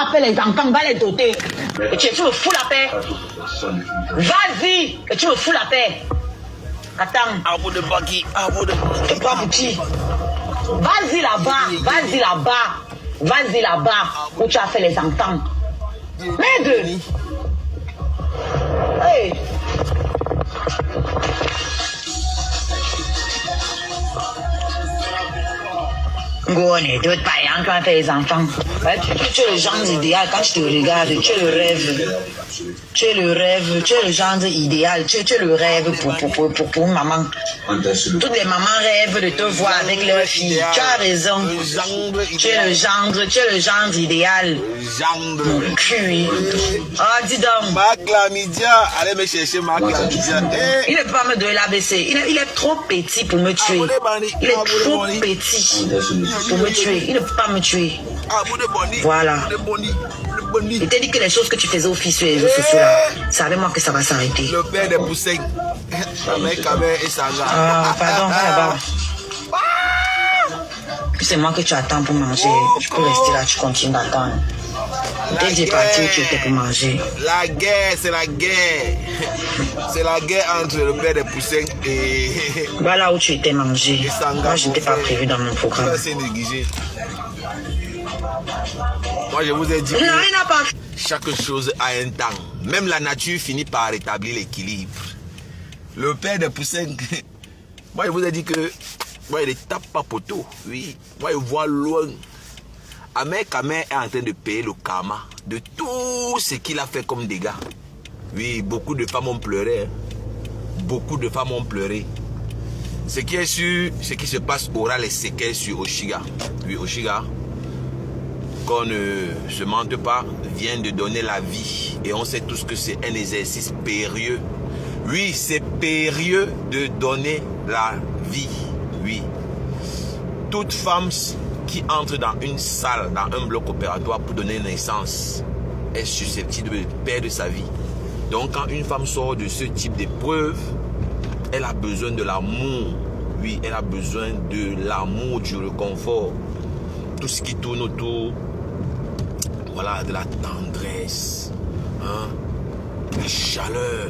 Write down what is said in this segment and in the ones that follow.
appelles les enfants, va les doter. Et tu me fous la paix. Vas-y, et tu me fous la paix. Attends. Arbre de bagui, arbre de... C'est pas petit. Vas-y là-bas, vas-y là-bas. Vas-y là-bas où tu as fait les enfants. Merde. Hey. On est d'autres païens qui ont fait les enfants. Ouais, tu es le genre idéal quand je te regarde, tu es le rêve. Tu es le rêve, tu es le genre idéal, tu es le rêve pour maman. Toutes les mamans rêvent de te voir avec leur fille. Tu as raison. Tu es le genre idéal. Mon cul. Oh, dis donc. Marc Lamidia, allez me chercher Marc Lamidia. Il ne peut pas me donner l'ABC. Il est trop petit pour me tuer. Il est trop petit pour me tuer. Il ne peut pas me tuer. Voilà. Il t'a dit que les choses que tu faisais au fils sur les réseaux sociaux là, c'est avec moi que ça va s'arrêter. Le père des poussins. Ah, pardon, va là-bas. C'est moi que tu attends pour manger. Tu peux rester là, tu continues d'attendre. Dès que j'ai parti, tu étais pour manger. La guerre, c'est la guerre. C'est la guerre entre le père des poussins et... Voilà où tu étais mangé. Moi, je n'étais pas prévu dans mon programme. C'est négligé. Moi, je vous ai dit que chaque chose a un temps. Même la nature finit par rétablir l'équilibre. Le père des poussins, moi, je vous ai dit que moi, il ne tape pas poteau. Oui, moi, il voit loin. Ahmed Kamer est en train de payer le karma de tout ce qu'il a fait comme dégâts. Oui, beaucoup de femmes ont pleuré. Hein. Beaucoup de femmes ont pleuré. Ce qui est sûr, ce qui se passe aura les séquelles sur Oshiga. Oui, Oshiga, qu'on ne se mente pas, vient de donner la vie. Et on sait tous que c'est un exercice périlleux. Oui, c'est périlleux de donner la vie. Oui. Toute femme qui entre dans une salle, dans un bloc opératoire pour donner naissance, est susceptible de perdre sa vie. Donc quand une femme sort de ce type d'épreuve, elle a besoin de l'amour. Oui, elle a besoin de l'amour, du réconfort. Tout ce qui tourne autour, voilà, de la tendresse, hein, la chaleur.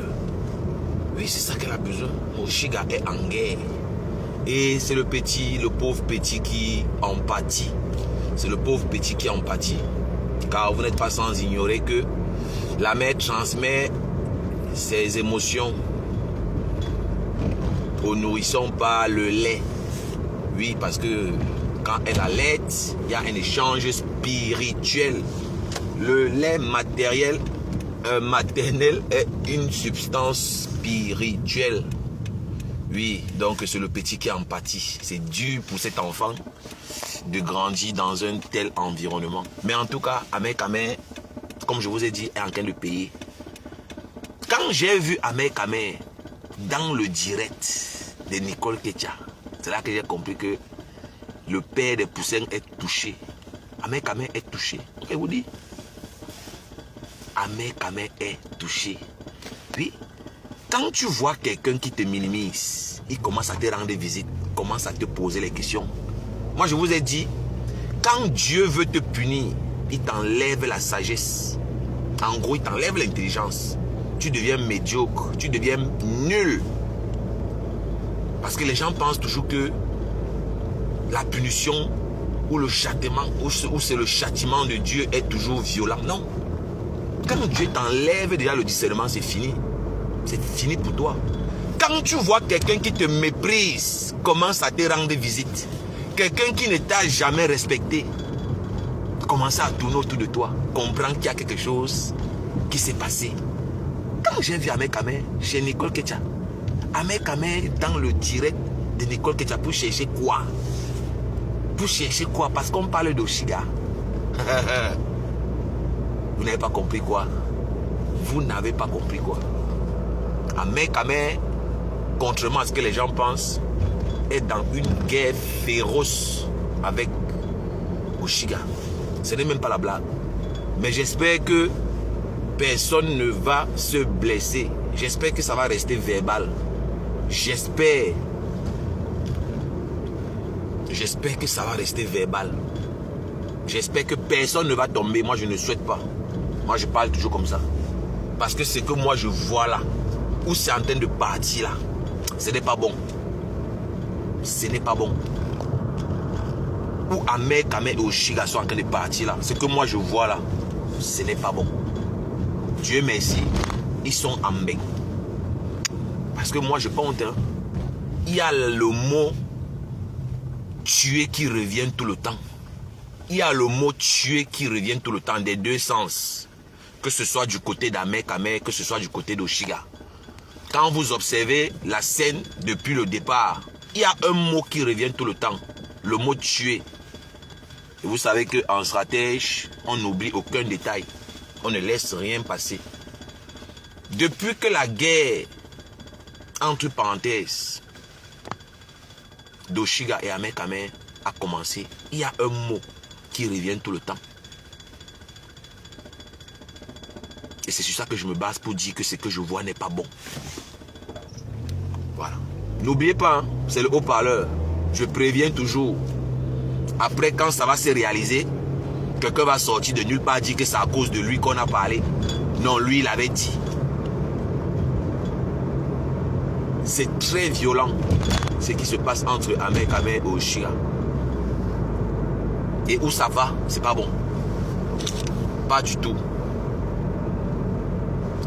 Oui, c'est ça qu'elle a besoin. Oshiga est en guerre. Et c'est le pauvre petit qui empathie. C'est le pauvre petit qui empathie. Car vous n'êtes pas sans ignorer que la mère transmet ses émotions au nourrisson par le lait. Oui, parce que quand elle allaite, il y a un échange spirituel. Le lait maternel est une substance spirituelle. Oui, donc c'est le petit qui a empathie. C'est dur pour cet enfant de grandir dans un tel environnement. Mais en tout cas, Ahmed Kamer, comme je vous ai dit, est en train de payer. Quand j'ai vu Ahmed Kamer dans le direct de Nicole Ketia, c'est là que j'ai compris que le père des poussins est touché. Ahmed Kamer est touché. Je vous dis, Ahmed Kamer est touché. Oui. Quand tu vois quelqu'un qui te minimise, il commence à te rendre visite, commence à te poser les questions. Moi, je vous ai dit, quand Dieu veut te punir, il t'enlève la sagesse. En gros, il t'enlève l'intelligence. Tu deviens médiocre, tu deviens nul. Parce que les gens pensent toujours que la punition ou le châtiment, ou c'est le châtiment de Dieu est toujours violent. Non. Quand Dieu t'enlève déjà le discernement, c'est fini. C'est fini pour toi. Quand tu vois quelqu'un qui te méprise, commence à te rendre visite. Quelqu'un qui ne t'a jamais respecté, commence à tourner autour de toi. Comprends qu'il y a quelque chose qui s'est passé. Quand j'ai vu Ahmed Kamer chez Nicole Ketia, Ahmed Kamer dans le direct de Nicole Ketia pour chercher quoi? Pour chercher quoi? Parce qu'on parle d'Oshiga. Vous n'avez pas compris quoi? Vous n'avez pas compris quoi? Ahmed Kamer, contrairement à ce que les gens pensent, est dans une guerre féroce avec Oshiga. Ce n'est même pas la blague. Mais j'espère que personne ne va se blesser. J'espère que ça va rester verbal. J'espère que ça va rester verbal. J'espère que personne ne va tomber. Moi, je ne souhaite pas. Moi, je parle toujours comme ça. Parce que ce que moi, je vois là, où c'est en train de partir là, ce n'est pas bon. Ce n'est pas bon. Où Ahmed Kamé et Oshiga sont en train de partir là, ce que moi, je vois là, ce n'est pas bon. Dieu merci, ils sont en bain. Parce que moi, je pense, hein, il y a le mot tuer qui revient tout le temps. Il y a le mot tuer qui revient tout le temps, des deux sens. Que ce soit du côté d'Ahmed Kamé, que ce soit du côté d'Oshiga. Quand vous observez la scène depuis le départ, il y a un mot qui revient tout le temps. Le mot tuer. Et vous savez qu'en stratège, on n'oublie aucun détail. On ne laisse rien passer. Depuis que la guerre, entre parenthèses, d'Oshiga et Ahmed Kamé a commencé, il y a un mot qui revient tout le temps. Et c'est sur ça que je me base pour dire que ce que je vois n'est pas bon. Voilà. N'oubliez pas, hein, c'est le haut-parleur. Je préviens toujours. Après, quand ça va se réaliser, quelqu'un va sortir de nulle part dire que c'est à cause de lui qu'on a parlé. Non, lui, il avait dit. C'est très violent ce qui se passe entre Ahmed Kamé et Oshiga. Et où ça va, c'est pas bon. Pas du tout.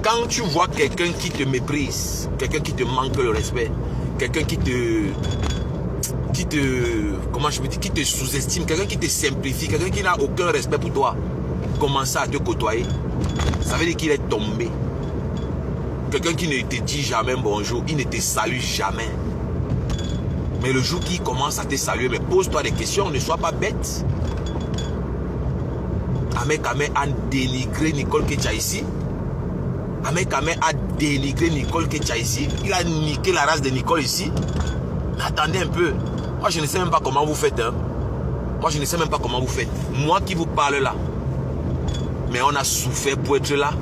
Quand tu vois quelqu'un qui te méprise, quelqu'un qui te manque le respect, quelqu'un qui te sous-estime, quelqu'un qui te simplifie, quelqu'un qui n'a aucun respect pour toi, commence à te côtoyer, ça veut dire qu'il est tombé. Quelqu'un qui ne te dit jamais bonjour, il ne te salue jamais. Mais le jour qu'il commence à te saluer, mais pose-toi des questions, ne sois pas bête. Ahmed Kamé a dénigré Nicole Ketia ici. Ahmed Kamé a dénigré Nicole Ketia ici. Il a niqué la race de Nicole ici. Mais attendez un peu. Moi, je ne sais même pas comment vous faites. Hein. Moi, je ne sais même pas comment vous faites. Moi qui vous parle là. Mais on a souffert pour être là.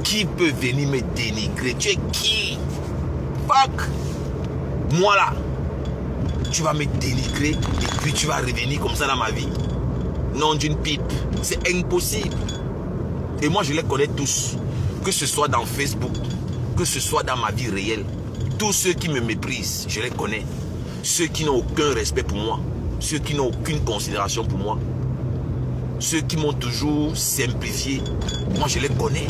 Qui peut venir me dénigrer? Tu es qui? Fuck. Moi là. Tu vas me dénigrer et puis tu vas revenir comme ça dans ma vie. Non d'une pipe. C'est impossible. Et moi, je les connais tous. Que ce soit dans Facebook, que ce soit dans ma vie réelle. Tous ceux qui me méprisent, je les connais. Ceux qui n'ont aucun respect pour moi. Ceux qui n'ont aucune considération pour moi. Ceux qui m'ont toujours simplifié. Moi, je les connais.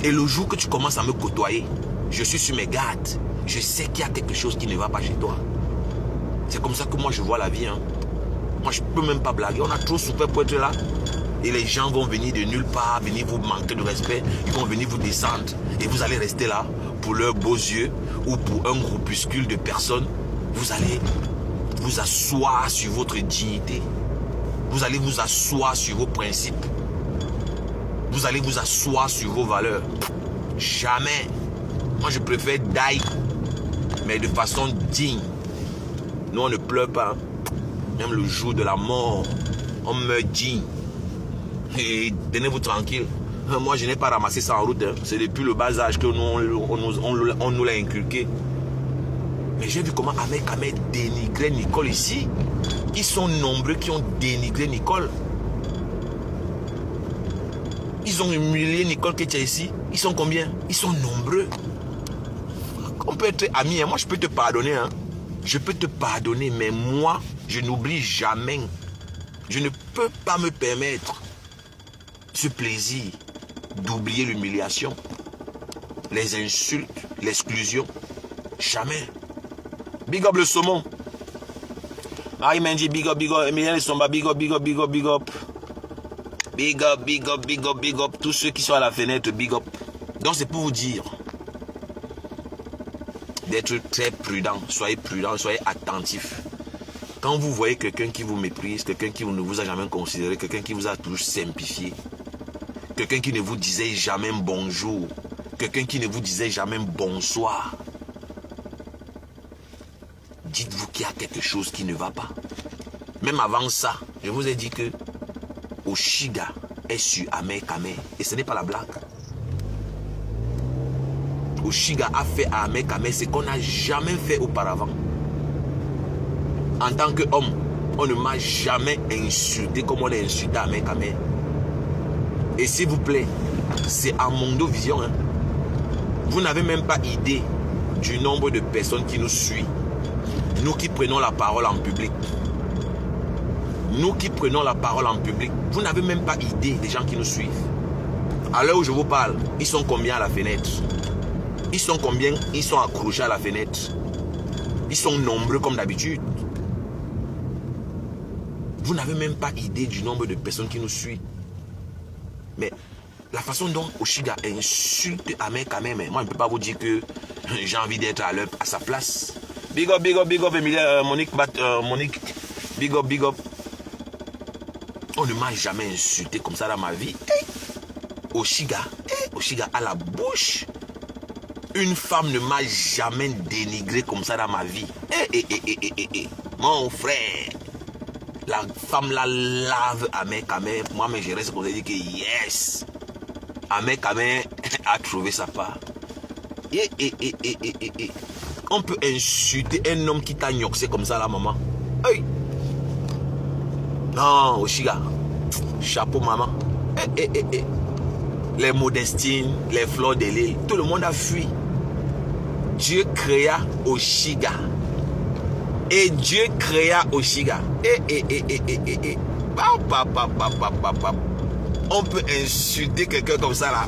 Et le jour que tu commences à me côtoyer, je suis sur mes gardes. Je sais qu'il y a quelque chose qui ne va pas chez toi. C'est comme ça que moi, je vois la vie. Hein. Moi, je ne peux même pas blaguer. On a trop souffert pour être là. Et les gens vont venir de nulle part, venir vous manquer de respect. Ils vont venir vous descendre. Et vous allez rester là pour leurs beaux yeux ou pour un groupuscule de personnes. Vous allez vous asseoir sur votre dignité. Vous allez vous asseoir sur vos principes. Vous allez vous asseoir sur vos valeurs. Jamais. Moi, je préfère die, mais de façon digne. Nous, on ne pleure pas. Même le jour de la mort, on meurt digne. Et tenez-vous tranquille. Moi, je n'ai pas ramassé ça en route. Hein. C'est depuis le bas âge que on nous l'a inculqué. Mais j'ai vu comment Ahmed Kamé dénigrait Nicole ici. Ils sont nombreux qui ont dénigré Nicole. Ils ont humilié Nicole Ketia ici. Ils sont combien? Ils sont nombreux. On peut être amis. Hein. Moi, je peux te pardonner. Hein. Je peux te pardonner. Mais moi, je n'oublie jamais. Je ne peux pas me permettre ce plaisir d'oublier l'humiliation, les insultes, l'exclusion. Jamais. Big up le saumon. Marie Mendy, big up, big up. Emilien Somba, big up, big up, big up, big up. Big up, big up, big up, big up. Tous ceux qui sont à la fenêtre, big up. Donc c'est pour vous dire d'être très prudent. Soyez prudent, soyez attentif. Quand vous voyez quelqu'un qui vous méprise, quelqu'un qui ne vous a jamais considéré, quelqu'un qui vous a toujours simplifié, quelqu'un qui ne vous disait jamais bonjour, quelqu'un qui ne vous disait jamais bonsoir, dites-vous qu'il y a quelque chose qui ne va pas. Même avant ça, je vous ai dit que Oshiga est sur Ahmed Kamé. Et ce n'est pas la blague. Oshiga a fait à Ahmed Kamé ce qu'on n'a jamais fait auparavant. En tant qu'homme, On ne m'a jamais insulté comme on a insulté à Ahmed Kamel. Et s'il vous plaît, c'est à Mondo Vision. Hein. Vous n'avez même pas idée du nombre de personnes qui nous suivent. Nous qui prenons la parole en public. Nous qui prenons la parole en public. Vous n'avez même pas idée des gens qui nous suivent. À l'heure où je vous parle, ils sont combien à la fenêtre? Ils sont combien? Ils sont accrochés à la fenêtre. Ils sont nombreux comme d'habitude. Vous n'avez même pas idée du nombre de personnes qui nous suivent. Mais la façon dont Oshiga insulte Ahmed Kamel, moi je ne peux pas vous dire que j'ai envie d'être à sa place. Big up, Emilia, Monique, big up. On ne m'a jamais insulté comme ça dans ma vie. Oshiga a la bouche. Une femme ne m'a jamais dénigré comme ça dans ma vie. Mon frère, la femme la lave Ahmed Kamel. Moi, mais je reste pour dire que yes, Ahmed Kamel a trouvé sa part. On peut insulter un homme qui t'a gnoxé comme ça, la maman. Hey. Non, Oshiga, chapeau maman. Les Modestines, les Fleurs de l'île, tout le monde a fui. Dieu créa Oshiga. Et Dieu créa Oshiga. On peut insulter quelqu'un comme ça là.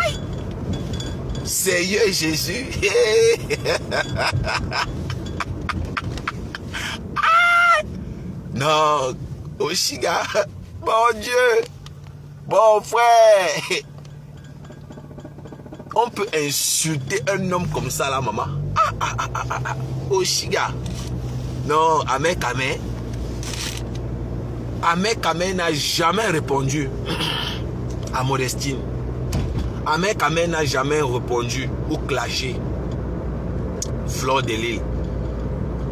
Aïe. Seigneur Jésus. Non, Oshiga, bon Dieu, bon frère. On peut insulter un homme comme ça là, maman. Oshiga. Non, Ahmed Kamel n'a jamais répondu à Modestine. Ahmed Kamel n'a jamais répondu ou clashé Fleur de l'île.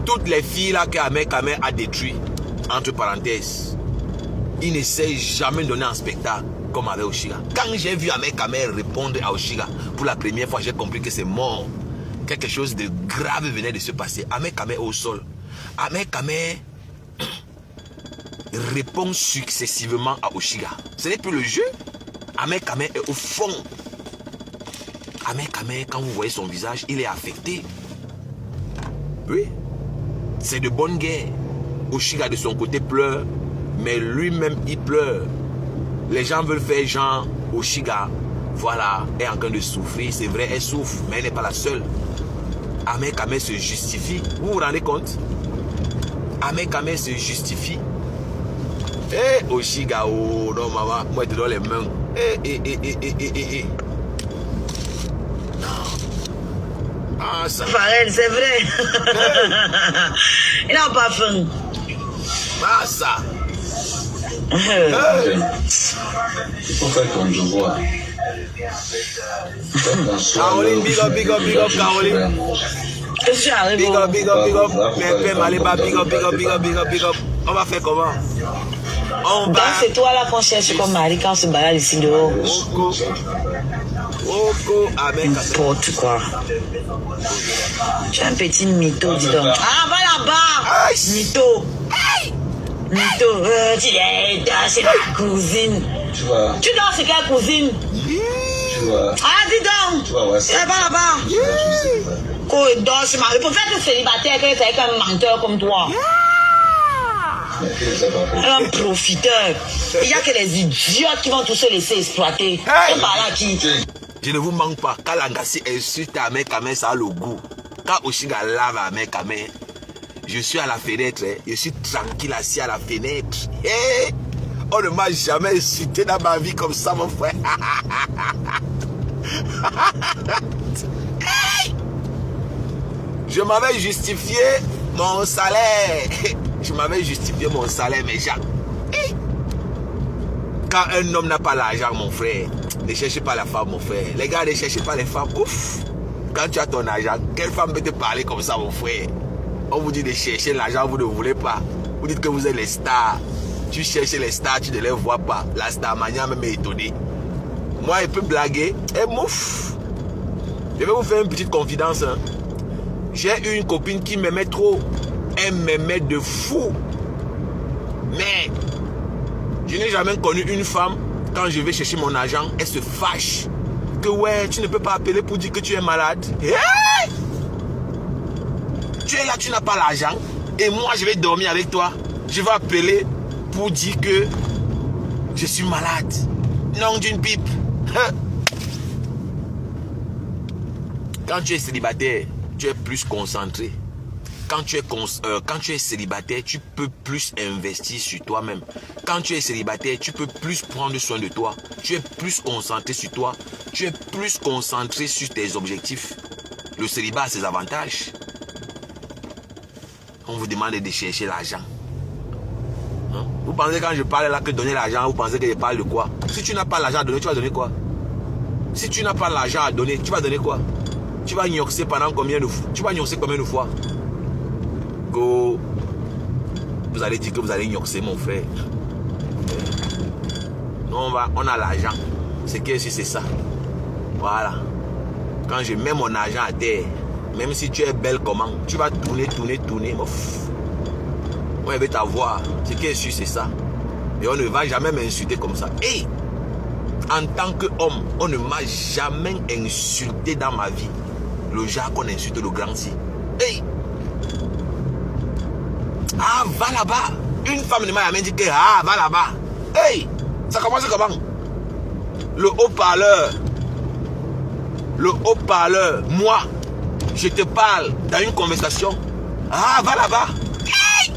Toutes les filles là que Ahmed Kamel a détruit, entre parenthèses, il n'essaie jamais de donner un spectacle comme avec Oshiga. Quand j'ai vu Ahmed Kamel répondre à Oshiga pour la première fois, j'ai compris que c'est mort. Quelque chose de grave venait de se passer. Ahmed Kamel au sol. Ahmed Kamel répond successivement à Oshiga. Ce n'est plus le jeu. Ahmed Kamel est au fond. Ahmed Kamel, quand vous voyez son visage, il est affecté. Oui. C'est de bonne guerre. Oshiga de son côté pleure, mais lui-même il pleure. Les gens veulent faire genre Oshiga, voilà, est en train de souffrir. C'est vrai, elle souffre, mais elle n'est pas la seule. Ahmed Kamel se justifie. Vous vous rendez compte? Ahmed Kamel se justifie. Oshiga, oh non maman, moi je te donne les mains. Ah, ça. Farel, c'est vrai. Il n'a pas faim. Ah, ça. Il faut faire comme je vois. Caroline, big up, Caroline. Qu'est-ce que j'arrive? Big up. Mais Maléba, big up. On va faire comment? On va. C'est toi là qu'on cherche comme mari quand on se balade ici dehors. Oko, Ahmed. N'importe quoi. Tu es un petit mytho, dis donc. Ah, va là-bas! Mytho! Mytho, c'est ma cousine. Tu vois. Tu dors, c'est quelle cousine? Tu vois. Ah, dis donc! Tu vois, ouais. Va là-bas! Quoi, dors, c'est ma. Pour faire que célibataire, que c'est un menteur comme toi. Un profiteur. Il n'y a que les idiotes qui vont tous se laisser exploiter. Hey. On parle à qui? Je ne vous manque pas. Quand Langassi insulte Ahmed Kamel, ça a le goût. Quand Oshiga lave Ahmed Kamel, je suis à la fenêtre. Je suis tranquille assis à la fenêtre. Hey. On ne m'a jamais insulté dans ma vie comme ça, mon frère. Hey. Je m'avais justifié mon salaire. Je m'avais justifié mon salaire, mais Jacques. Hey. Quand un homme n'a pas l'argent, mon frère, ne cherchez pas la femme, mon frère. Les gars, ne cherchez pas les femmes. Ouf. Quand tu as ton argent, quelle femme peut te parler comme ça, mon frère? On vous dit de chercher l'argent, vous ne voulez pas. Vous dites que vous êtes les stars. Tu cherches les stars, tu ne les vois pas. La star mania même est étonnée. Moi, elle peut blaguer. Et mouf. Je vais vous faire une petite confidence. Hein. J'ai une copine qui m'aimait trop. Elle m'aimait de fou. Mais je n'ai jamais connu une femme, quand je vais chercher mon argent, elle se fâche. Que ouais, tu ne peux pas appeler pour dire que tu es malade. Hey! Tu es là, tu n'as pas l'argent. Et moi, je vais dormir avec toi. Je vais appeler pour dire que je suis malade. Non d'une pipe. Quand tu es célibataire, tu es plus concentré. Quand tu es célibataire, tu peux plus investir sur toi-même. Quand tu es célibataire, tu peux plus prendre soin de toi. Tu es plus concentré sur toi. Tu es plus concentré sur tes objectifs. Le célibat a ses avantages. On vous demande de chercher l'argent. Hein? Vous pensez quand je parle là que donner l'argent, vous pensez que je parle de quoi? Si tu n'as pas l'argent à donner, tu vas donner quoi? Si tu n'as pas l'argent à donner, tu vas donner quoi? Tu vas gnoxer pendant combien de fois? Tu vas gnoxer combien de fois? Go. Vous allez dire que vous allez gnoxer mon frère. Nous on a l'argent. C'est que si c'est ça. Voilà. Quand je mets mon argent à terre, même si tu es belle comment, tu vas tourner. Moi je vais t'avoir. C'est que si c'est ça. Et on ne va jamais m'insulter comme ça. Et en tant qu'homme, on ne m'a jamais insulté dans ma vie. Le genre qu'on insulte le grand si. Hey! Ah, va là-bas. Une femme ne m'a jamais dit que ah, va là-bas. Hey! Ça commence comment? Le haut-parleur. Moi, je te parle dans une conversation. Ah, va là-bas. Hey!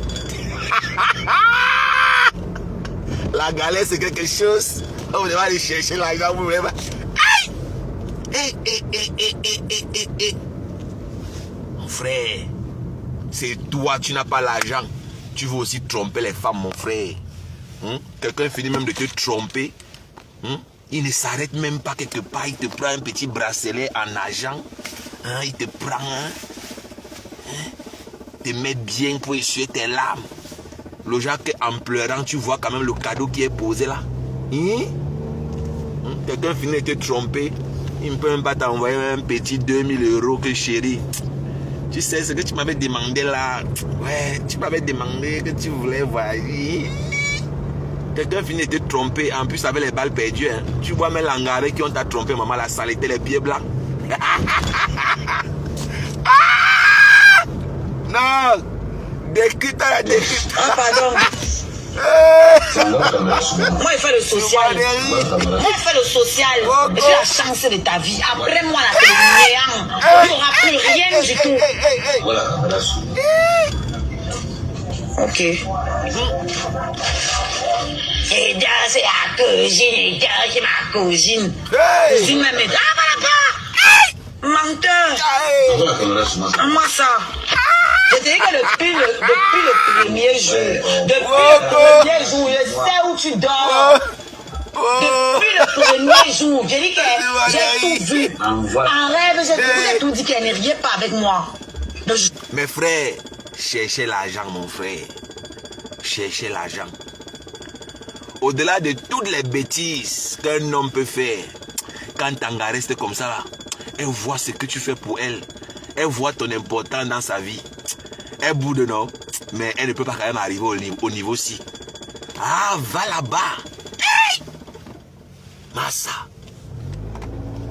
La galère, c'est quelque chose. On va aller chercher l'argent. Mon frère, c'est toi, tu n'as pas l'argent. Tu veux aussi tromper les femmes, mon frère. Quelqu'un finit même de te tromper. Il ne s'arrête même pas quelque part. Il te prend un petit bracelet en argent. Il te prend. Te met bien pour essuyer tes larmes. Le genre qu'en pleurant, tu vois quand même le cadeau qui est posé là. Quelqu'un finit de te tromper. Il ne peut même pas t'envoyer un petit 2000 € que chérie. Tu sais ce que tu m'avais demandé là. Ouais, tu m'avais demandé que tu voulais voyager. Quelqu'un finit de te tromper. En plus avec les balles perdues. Tu vois mes langarés qui ont t'a trompé, maman, la saleté, les pieds blancs. Non. Décute. Ah, pardon. Moi, il fait le social. Et tu as la chance de ta vie. Après moi, là, c'est le néant. Tu n'auras plus rien du tout. Ok. Et là, c'est la cousine. Et là, c'est ma cousine. Cousine même. Ah, voilà pas. Menteur. Moi, ça. Je te dis que depuis le premier jour, je sais où tu dors. Depuis le premier jour, je dis que j'ai tout vu. En rêve, j'ai tout dit qu'elle ne riait pas avec moi. Donc, mes frères, cherchez l'argent, mon frère. Cherchez l'argent. Au-delà de toutes les bêtises qu'un homme peut faire, quand Tanga reste comme ça là, elle voit ce que tu fais pour elle. Elle voit ton importance dans sa vie. Elle boude, non? Mais elle ne peut pas quand même arriver au niveau ci. Ah, va là-bas. Hey! Massa.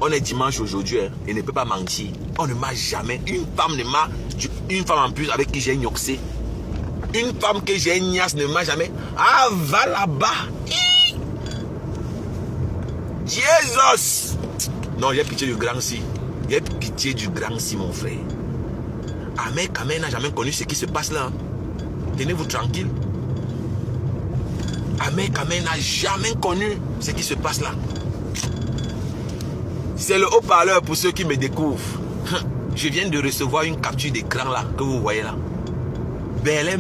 On est dimanche aujourd'hui, elle ne peut pas mentir. On ne m'a jamais. Une femme en plus avec qui j'ai gnoxé. Une femme que j'ai ignace ne m'a jamais. Ah, va là-bas. Jesus. Non, j'ai pitié du grand si. J'ai pitié du grand si, mon frère. Ahmed Kamel n'a jamais connu ce qui se passe là. Tenez-vous tranquille. Ahmed Kamel n'a jamais connu ce qui se passe là. C'est le haut-parleur pour ceux qui me découvrent. Je viens de recevoir une capture d'écran là, que vous voyez là. Berlin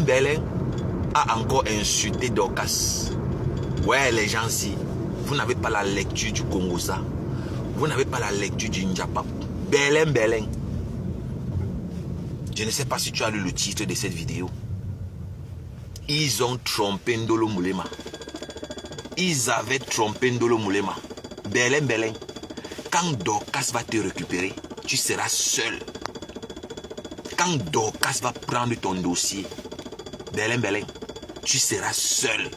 a encore insulté Dorcas. Ouais, les gens, si vous n'avez pas la lecture du Congo, ça. Vous n'avez pas la lecture du Njapa. Berlin. Je ne sais pas si tu as lu le titre de cette vidéo. Ils ont trompé Ndolo Moulema. Ils avaient trompé Ndolo Moulema. Berlin. Quand Dorcas va te récupérer, tu seras seul. Quand Dorcas va prendre ton dossier, Berlin. tu seras seul.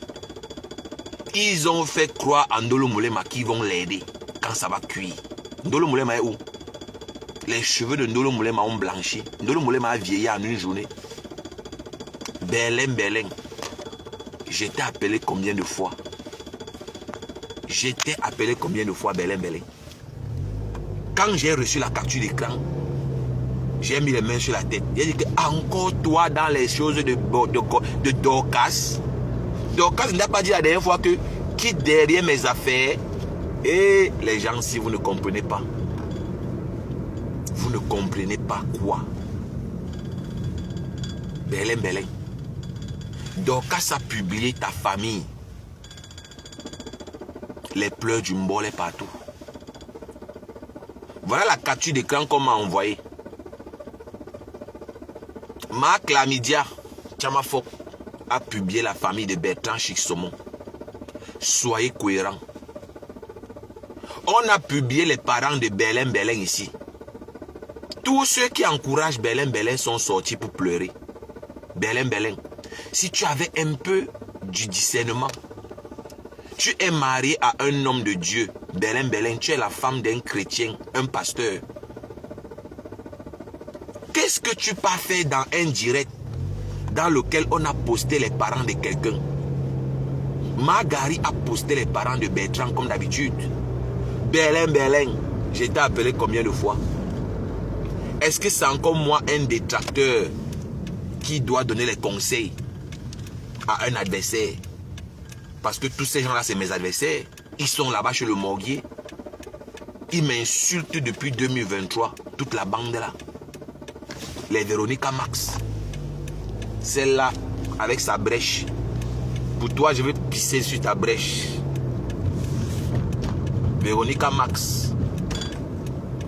Ils ont fait croire à Ndolo Moulema qu'ils vont l'aider quand ça va cuire. Ndolo Moulema est où? Les cheveux de Ndolo Moulema ont blanchi. Ndolo Moulema a vieilli en une journée. Belém. Je t'ai appelé combien de fois? Je t'ai appelé combien de fois, Belém? Quand j'ai reçu la capture d'écran, j'ai mis les mains sur la tête. J'ai dit que encore toi dans les choses de Dorcas. Dorcas n'a pas dit la dernière fois que quitte derrière mes affaires. Et les gens, si vous ne comprenez pas, vous ne comprenez pas quoi? Belém. Dorcas a publié ta famille. Les pleurs du mbolé partout. Voilà la capture d'écran qu'on m'a envoyée. Marc Lamidia Tchamafok a publié la famille de Bertrand Chixomon. Soyez cohérents. On a publié les parents de Belém ici. Tous ceux qui encouragent Belém sont sortis pour pleurer. Belém, si tu avais un peu du discernement, tu es marié à un homme de Dieu. Belém, tu es la femme d'un chrétien, un pasteur. Qu'est-ce que tu peux faire dans un direct dans lequel on a posté les parents de quelqu'un? Margari a posté les parents de Bertrand comme d'habitude. Belém, je t'ai appelé combien de fois? Est-ce que c'est encore moi un détracteur qui doit donner les conseils à un adversaire? Parce que tous ces gens-là, c'est mes adversaires. Ils sont là-bas chez le morguier. Ils m'insultent depuis 2023. Toute la bande là. Les Véronica Max. Celle-là, avec sa brèche. Pour toi, je vais pisser sur ta brèche. Véronica Max.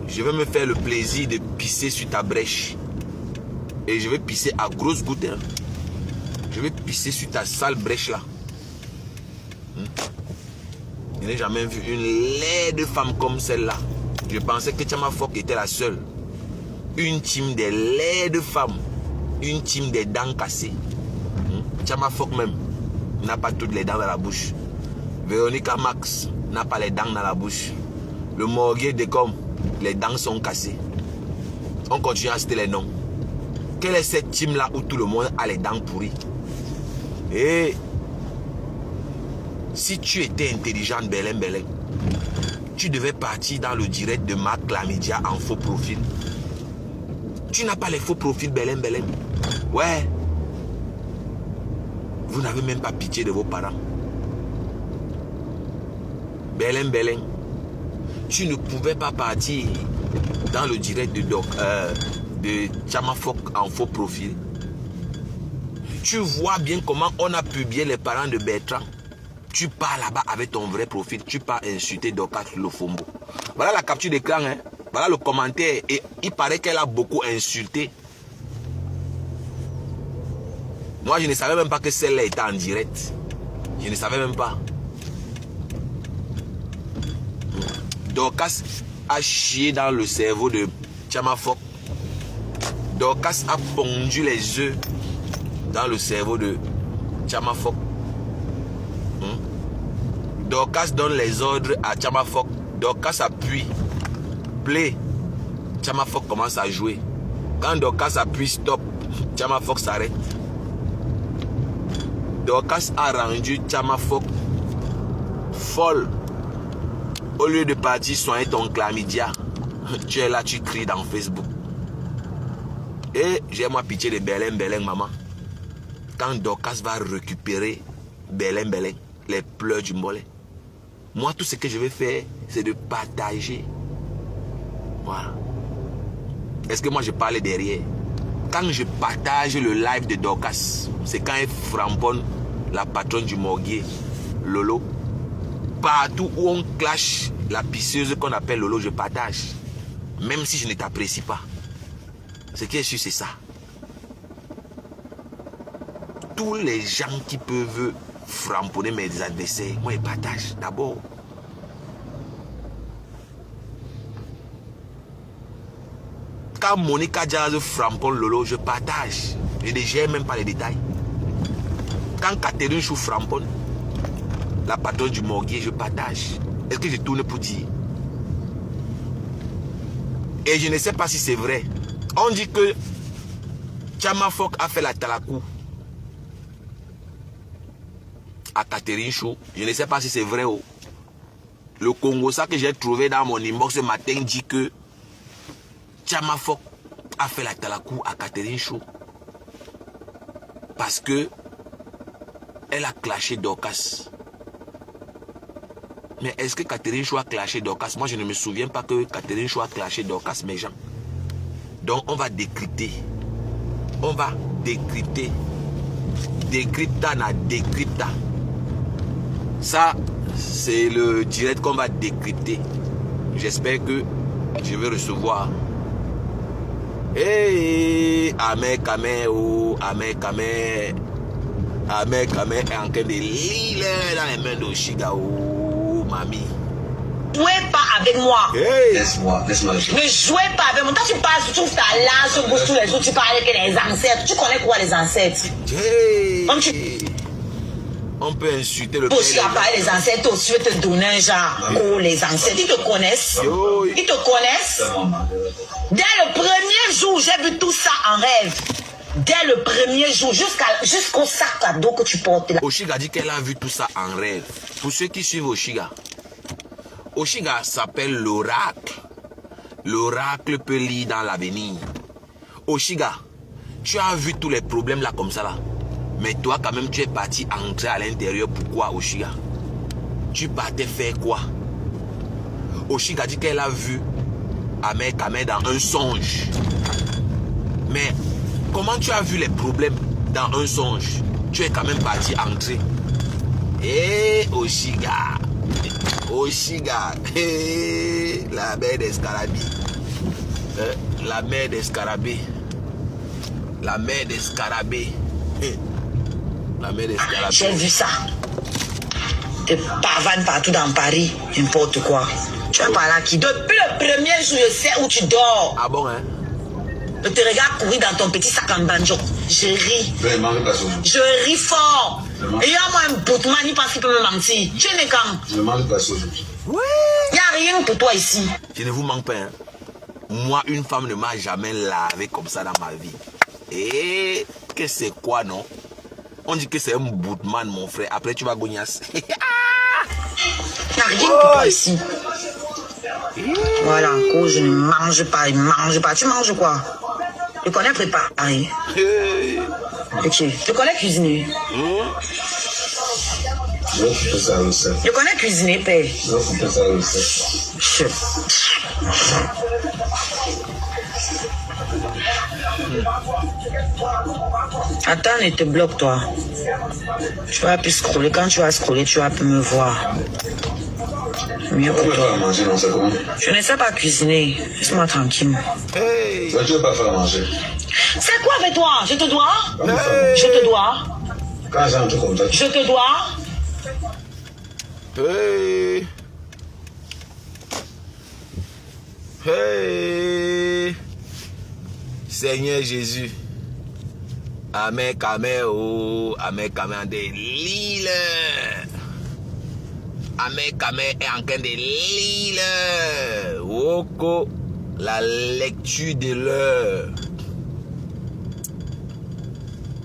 Je vais me faire le plaisir de pisser sur ta brèche. Et je vais pisser à grosses gouttes. Hein. Je vais pisser sur ta sale brèche là. Je n'ai jamais vu une laide femme comme celle-là. Je pensais que Tchamafok était la seule. Une team des laides femmes. Une team des dents cassées. Tchamafok même n'a pas toutes les dents dans la bouche. Véronica Max n'a pas les dents dans la bouche. Le morguier de com, les dents sont cassées. On continue à citer les noms. Quelle est cette team-là où tout le monde a les dents pourries? Et si tu étais intelligente, Belém, tu devais partir dans le direct de Marc Lamidia en faux profil. Tu n'as pas les faux profils, Belém. Ouais. Vous n'avez même pas pitié de vos parents. Belém. Tu ne pouvais pas partir dans le direct de Tchamafok en faux profil. Tu vois bien comment on a publié les parents de Bertrand. Tu pars là-bas avec ton vrai profil. Tu pars insulter Dorcas Lofombo. Voilà la capture d'écran. Hein? Voilà le commentaire. Et il paraît qu'elle a beaucoup insulté. Moi, je ne savais même pas que celle-là était en direct. Je ne savais même pas. Dorcas a chié dans le cerveau de Tchamafok. Dorcas a pondu les œufs dans le cerveau de Tchamafok. Dorcas donne les ordres à Tchamafok. Dorcas appuie. Play. Tchamafok commence à jouer. Quand Dorcas appuie stop, Tchamafok s'arrête. Dorcas a rendu Tchamafok folle. Au lieu de partir soigner ton chlamydia, tu es là, tu cries dans Facebook. Et j'ai moi pitié de Belém, maman. Quand Dorcas va récupérer Belém, les pleurs du mollet. Moi, tout ce que je vais faire, c'est de partager. Voilà. Est-ce que moi, je parlais derrière? Quand je partage le live de Dorcas, c'est quand elle framponne la patronne du morguier, Lolo. Partout où on clash la pisseuse qu'on appelle Lolo, je partage. Même si je ne t'apprécie pas. Ce qui est sûr, c'est ça. Tous les gens qui peuvent framponner mes adversaires, moi, je partage d'abord. Quand Monica Jazz framponne Lolo, je partage. Je ne gère même pas les détails. Quand Catherine Chou framponne, la patronne du morguier, je partage. Est-ce que je tourne pour dire? Et je ne sais pas si c'est vrai. On dit que Tchama Fok a fait la talakou à Catherine Chou. Je ne sais pas si c'est vrai. Le Congo, ça que j'ai trouvé dans mon inbox ce matin, dit que Tchama Fok a fait la talakou à Catherine Chou. Parce que elle a clashé Dorcas. Mais est-ce que Catherine Chou a clashé Dorcas? Moi, je ne me souviens pas que Catherine Chou a clashé Dorcas, mes gens. Donc, on va décrypter. On va décrypter. Décrypta na décrypta. Ça, c'est le direct qu'on va décrypter. J'espère que je vais recevoir. Hey, Amé Kamé, oh, Amé Kamé. Amé Kamé est en train de lire dans les mains d'Oshiga, oh, mamie. Jouez pas avec moi. Hey. Laisse-moi. Ne jouez pas avec moi. Quand tu parles, tu trouves ta lance, bouge tous les autres, tu parles avec les ancêtres. Tu connais quoi les ancêtres? Hey. Comme tu... On peut insulter le père. Tu as parlé des ancêtres aussi, je vais te donner un genre. Oh, les ancêtres, ils te connaissent. Yo. Ils te connaissent. Dès le premier jour, j'ai vu tout ça en rêve. Dès le premier jour, jusqu'au sac à dos que tu portes là. Oshiga dit qu'elle a vu tout ça en rêve. Pour ceux qui suivent Oshiga, Oshiga s'appelle l'oracle. L'oracle peut lire dans l'avenir. Oshiga, tu as vu tous les problèmes là comme ça là. Mais toi quand même tu es parti entrer à l'intérieur. Pourquoi Oshiga? Tu partais faire quoi? Oshiga dit qu'elle a vu Amé Kamé dans un songe. Mais comment tu as vu les problèmes dans un songe? Tu es quand même parti entrer. Eh Oshiga. Oshiga. Eh, la mère d'Escarabée. La mère d'Escarabée. La mère d'Escarabée. La mère d'Escarabée. J'ai vu ça. Te pavanes partout dans Paris. N'importe quoi. Tu es par là qui? Depuis le premier jour, je sais où tu dors. Ah bon, hein? Je te regarde courir dans ton petit sac en banjo. Je ris. Je ris fort. Et il y a moi un boutman, il pense qu'il peut me mentir. Tu es né quand? Je ne mange pas aujourd'hui. Ouais. Il n'y a rien pour toi ici. Je ne vous manque pas, hein? Moi, une femme ne m'a jamais lavé comme ça dans ma vie. Et que c'est quoi, non? On dit que c'est un boutman, mon frère. Après, tu vas gognasse. Il n'y a rien pour toi ici. Voilà, en cause, je ne mange pas, il ne mange pas. Tu manges quoi? Tu connais préparer? Ok. Tu connais cuisiner? Je connais cuisiner, père. Attends, ne te bloque, toi. Tu vas plus scroller. Quand tu vas scroller, tu vas plus me voir. Mieux pour toi. Je ne sais pas cuisiner. Laisse-moi tranquille. Hey. Tu ne veux pas faire manger. C'est quoi avec toi? Je te dois? Hey. Je te dois? Quand j'entre comme ça, Je te dois? Hey. Hey. Seigneur Jésus. Amé Kamé, oh, Amé Kamé en des lille. Amé Kamé est en train de lire. Oko, la lecture de l'heure.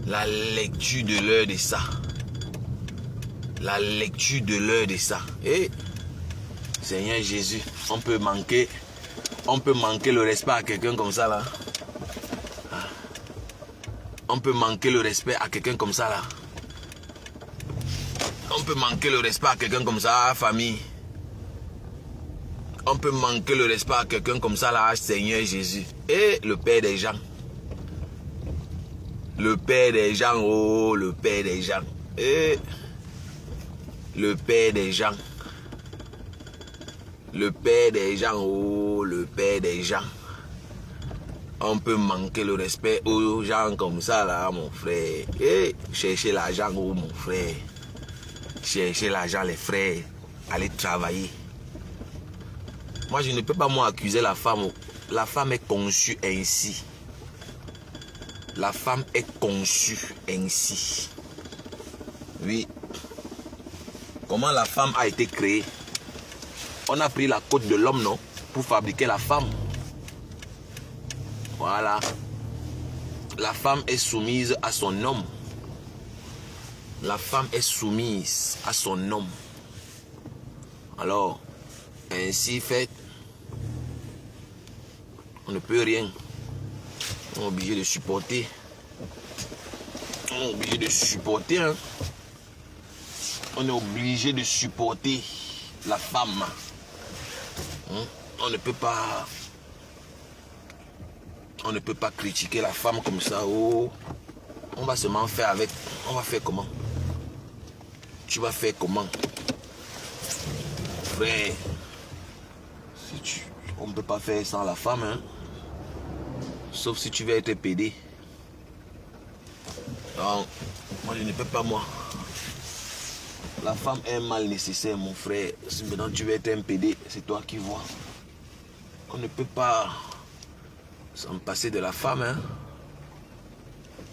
La lecture de l'heure de ça. La lecture de l'heure de ça. Et Seigneur Jésus, on peut manquer le respect à quelqu'un comme ça là. On peut manquer le respect à quelqu'un comme ça là. On peut manquer le respect à quelqu'un comme ça, famille. On peut manquer le respect à quelqu'un comme ça là, Seigneur Jésus. Et le Père des gens. Le Père des gens, oh, le Père des gens. Et le Père des gens. Le Père des gens, oh, le Père des gens. On peut manquer le respect aux gens comme ça là, mon frère. Et chercher l'argent, oh, mon frère. Chercher l'argent, les frères. Aller travailler. Moi, je ne peux pas accuser la femme. La femme est conçue ainsi. La femme est conçue ainsi. Oui. Comment la femme a été créée? On a pris la côte de l'homme, non? Pour fabriquer la femme. Voilà. La femme est soumise à son homme. La femme est soumise à son homme. Alors, ainsi fait, on ne peut rien. On est obligé de supporter. On est obligé de supporter. Hein. On est obligé de supporter la femme. Hein? On ne peut pas critiquer la femme comme ça. Oh, on va seulement faire avec. On va faire comment? Tu vas faire comment? Frère, on ne peut pas faire sans la femme. Hein? Sauf si tu veux être pédé. Non, moi je ne peux pas moi. La femme est un mal nécessaire, mon frère. Si maintenant tu veux être un pédé, c'est toi qui vois. On ne peut pas s'en passer de la femme. Hein?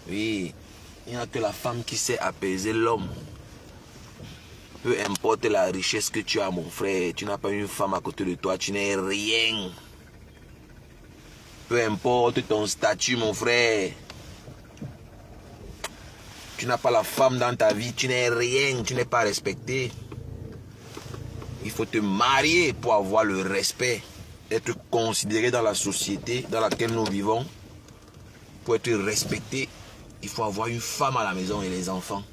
Oui, il n'y a que la femme qui sait apaiser l'homme. Peu importe la richesse que tu as, mon frère, tu n'as pas une femme à côté de toi, tu n'es rien. Peu importe ton statut, mon frère. Tu n'as pas la femme dans ta vie, tu n'es rien, tu n'es pas respecté. Il faut te marier pour avoir le respect, être considéré dans la société dans laquelle nous vivons. Pour être respecté, il faut avoir une femme à la maison et les enfants.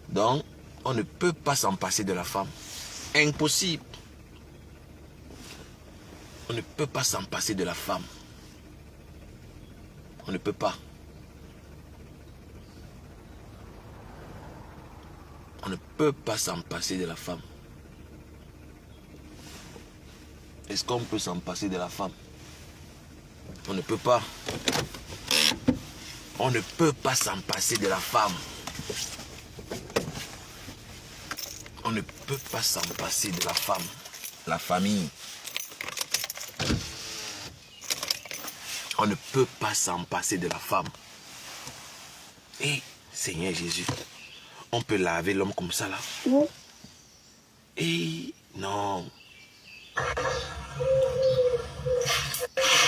Donc, on ne peut pas s'en passer de la femme. Impossible. On ne peut pas s'en passer de la femme. On ne peut pas. On ne peut pas s'en passer de la femme. Est-ce qu'on peut s'en passer de la femme? On ne peut pas. On ne peut pas s'en passer de la femme. On ne peut pas s'en passer de la femme. La famille. On ne peut pas s'en passer de la femme. Et Seigneur Jésus, on peut laver l'homme comme ça là. Et non.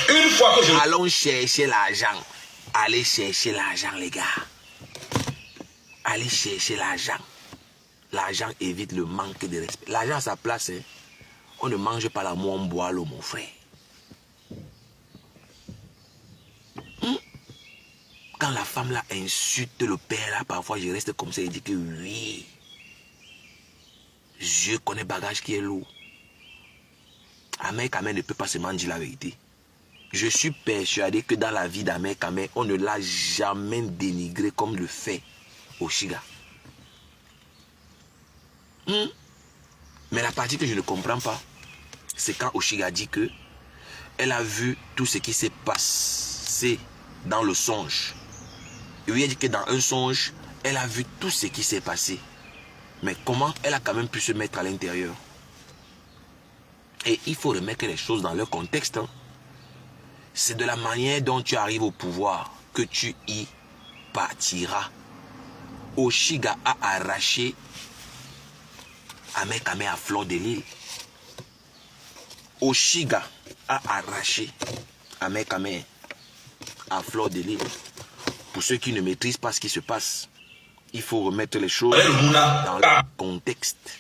Une fois que je... Allons chercher l'argent. Allez chercher l'argent, les gars. Allez chercher l'argent. L'argent évite le manque de respect. L'argent à sa place, hein. On ne mange pas l'amour, on boit l'eau, mon frère. Quand la femme là insulte le père là, parfois je reste comme ça et dis que oui. Je connais bagage qui est lourd. Ahmed Kamé ne peut pas seulement dire la vérité. Je suis persuadé que dans la vie d'Ahmed Kamé, on ne l'a jamais dénigré comme le fait Oshiga. Mais la partie que je ne comprends pas, c'est quand Oshiga dit que elle a vu tout ce qui s'est passé dans le songe. Et lui a dit que dans un songe, elle a vu tout ce qui s'est passé. Mais comment elle a quand même pu se mettre à l'intérieur? Et il faut remettre les choses dans leur contexte. Hein. C'est de la manière dont tu arrives au pouvoir que tu y partiras. Oshiga a arraché Ahmed Kamé à fleur de l'île. Oshiga a arraché Ahmed Kamé à fleur de l'île. Pour ceux qui ne maîtrisent pas ce qui se passe, il faut remettre les choses dans leur contexte.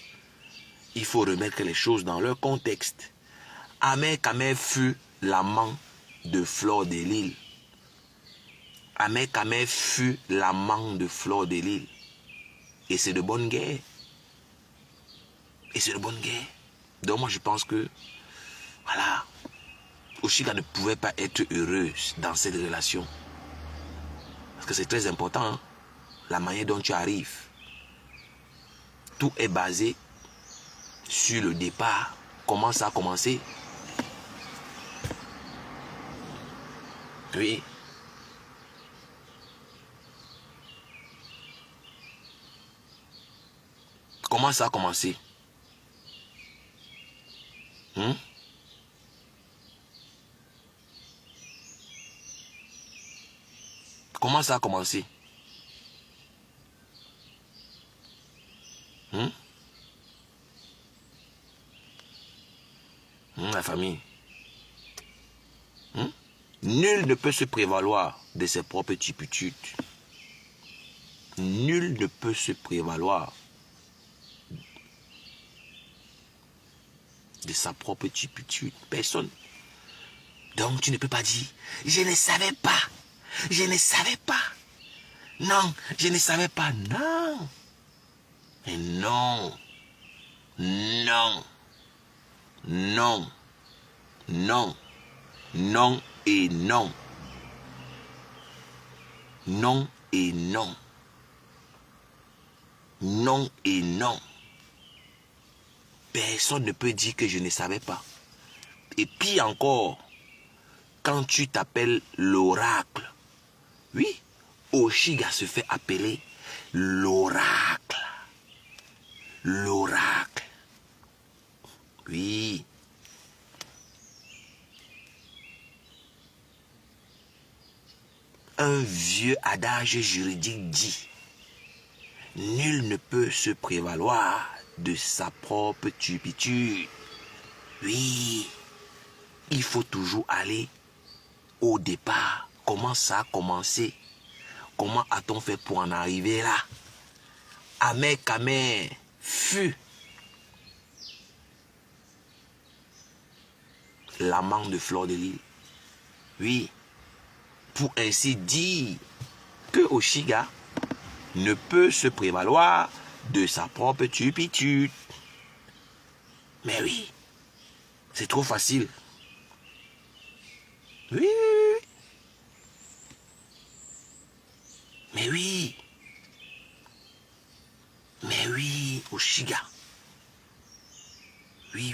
Il faut remettre les choses dans leur contexte. Ahmed Kamé fut l'amant de Fleur de Lys. Ahmed Kamé fut l'amant de Fleur de Lys. Et c'est de bonne guerre. Et c'est de bonne guerre. Donc moi je pense que, voilà, Oshiga ne pouvait pas être heureuse dans cette relation. Parce que c'est très important, hein? La manière dont tu arrives. Tout est basé sur le départ. Comment ça a commencé? Oui. Comment ça a commencé? Comment ça a commencé? La famille. Nul ne peut se prévaloir de ses propres turpitudes. Nul ne peut se prévaloir de sa propre turpitude. Personne. Donc tu ne peux pas dire, je ne savais pas. Je ne savais pas. Non, je ne savais pas. Non. Et non. Non. Non. Non. Non et non. Non et non. Non et non. Personne ne peut dire que je ne savais pas. Et puis encore, quand tu t'appelles l'oracle, oui, Oshiga se fait appeler l'oracle. L'oracle. Oui. Un vieux adage juridique dit, nul ne peut se prévaloir de sa propre turpitude. Oui, il faut toujours aller au départ. Comment ça a commencé? Comment a-t-on fait pour en arriver là? Amer Kamer fut l'amant de Fleur de Lys. Oui, pour ainsi dire que Oshiga ne peut se prévaloir de sa propre turpitude. Mais oui, c'est trop facile. Oui. Mais oui. Mais oui, Oshiga. Oui.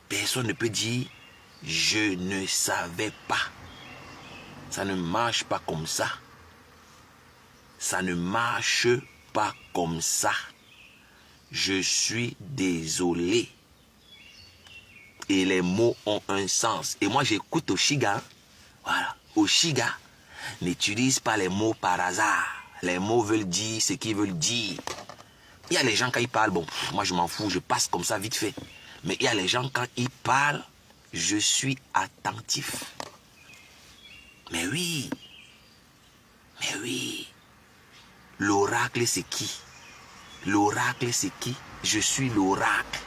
Personne ne peut dire je ne savais pas. Ça ne marche pas comme ça. Ça ne marche pas comme ça. Je suis désolé. Et les mots ont un sens. Et moi j'écoute Oshiga. Voilà. Oshiga n'utilise pas les mots par hasard. Les mots veulent dire ce qu'ils veulent dire. Il y a les gens quand ils parlent, bon, moi je m'en fous, je passe comme ça vite fait. Mais il y a les gens quand ils parlent, je suis attentif. Mais oui. Mais oui. L'oracle c'est qui? L'oracle c'est qui? Je suis l'oracle.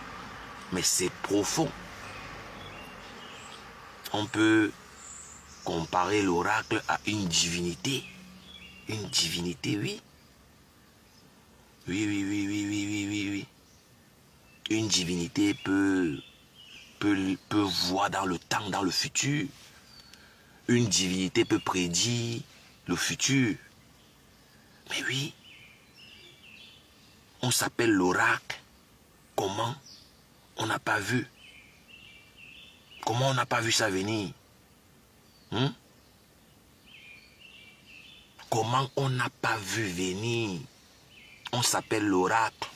Mais c'est profond. On peut comparer l'oracle à une divinité. Une divinité, oui. Oui. Une divinité peut voir dans le temps, dans le futur. Une divinité peut prédire le futur. Mais oui, on s'appelle l'oracle. Comment? On n'a pas vu. Comment on n'a pas vu ça venir? Comment on n'a pas vu venir? On s'appelle l'oracle.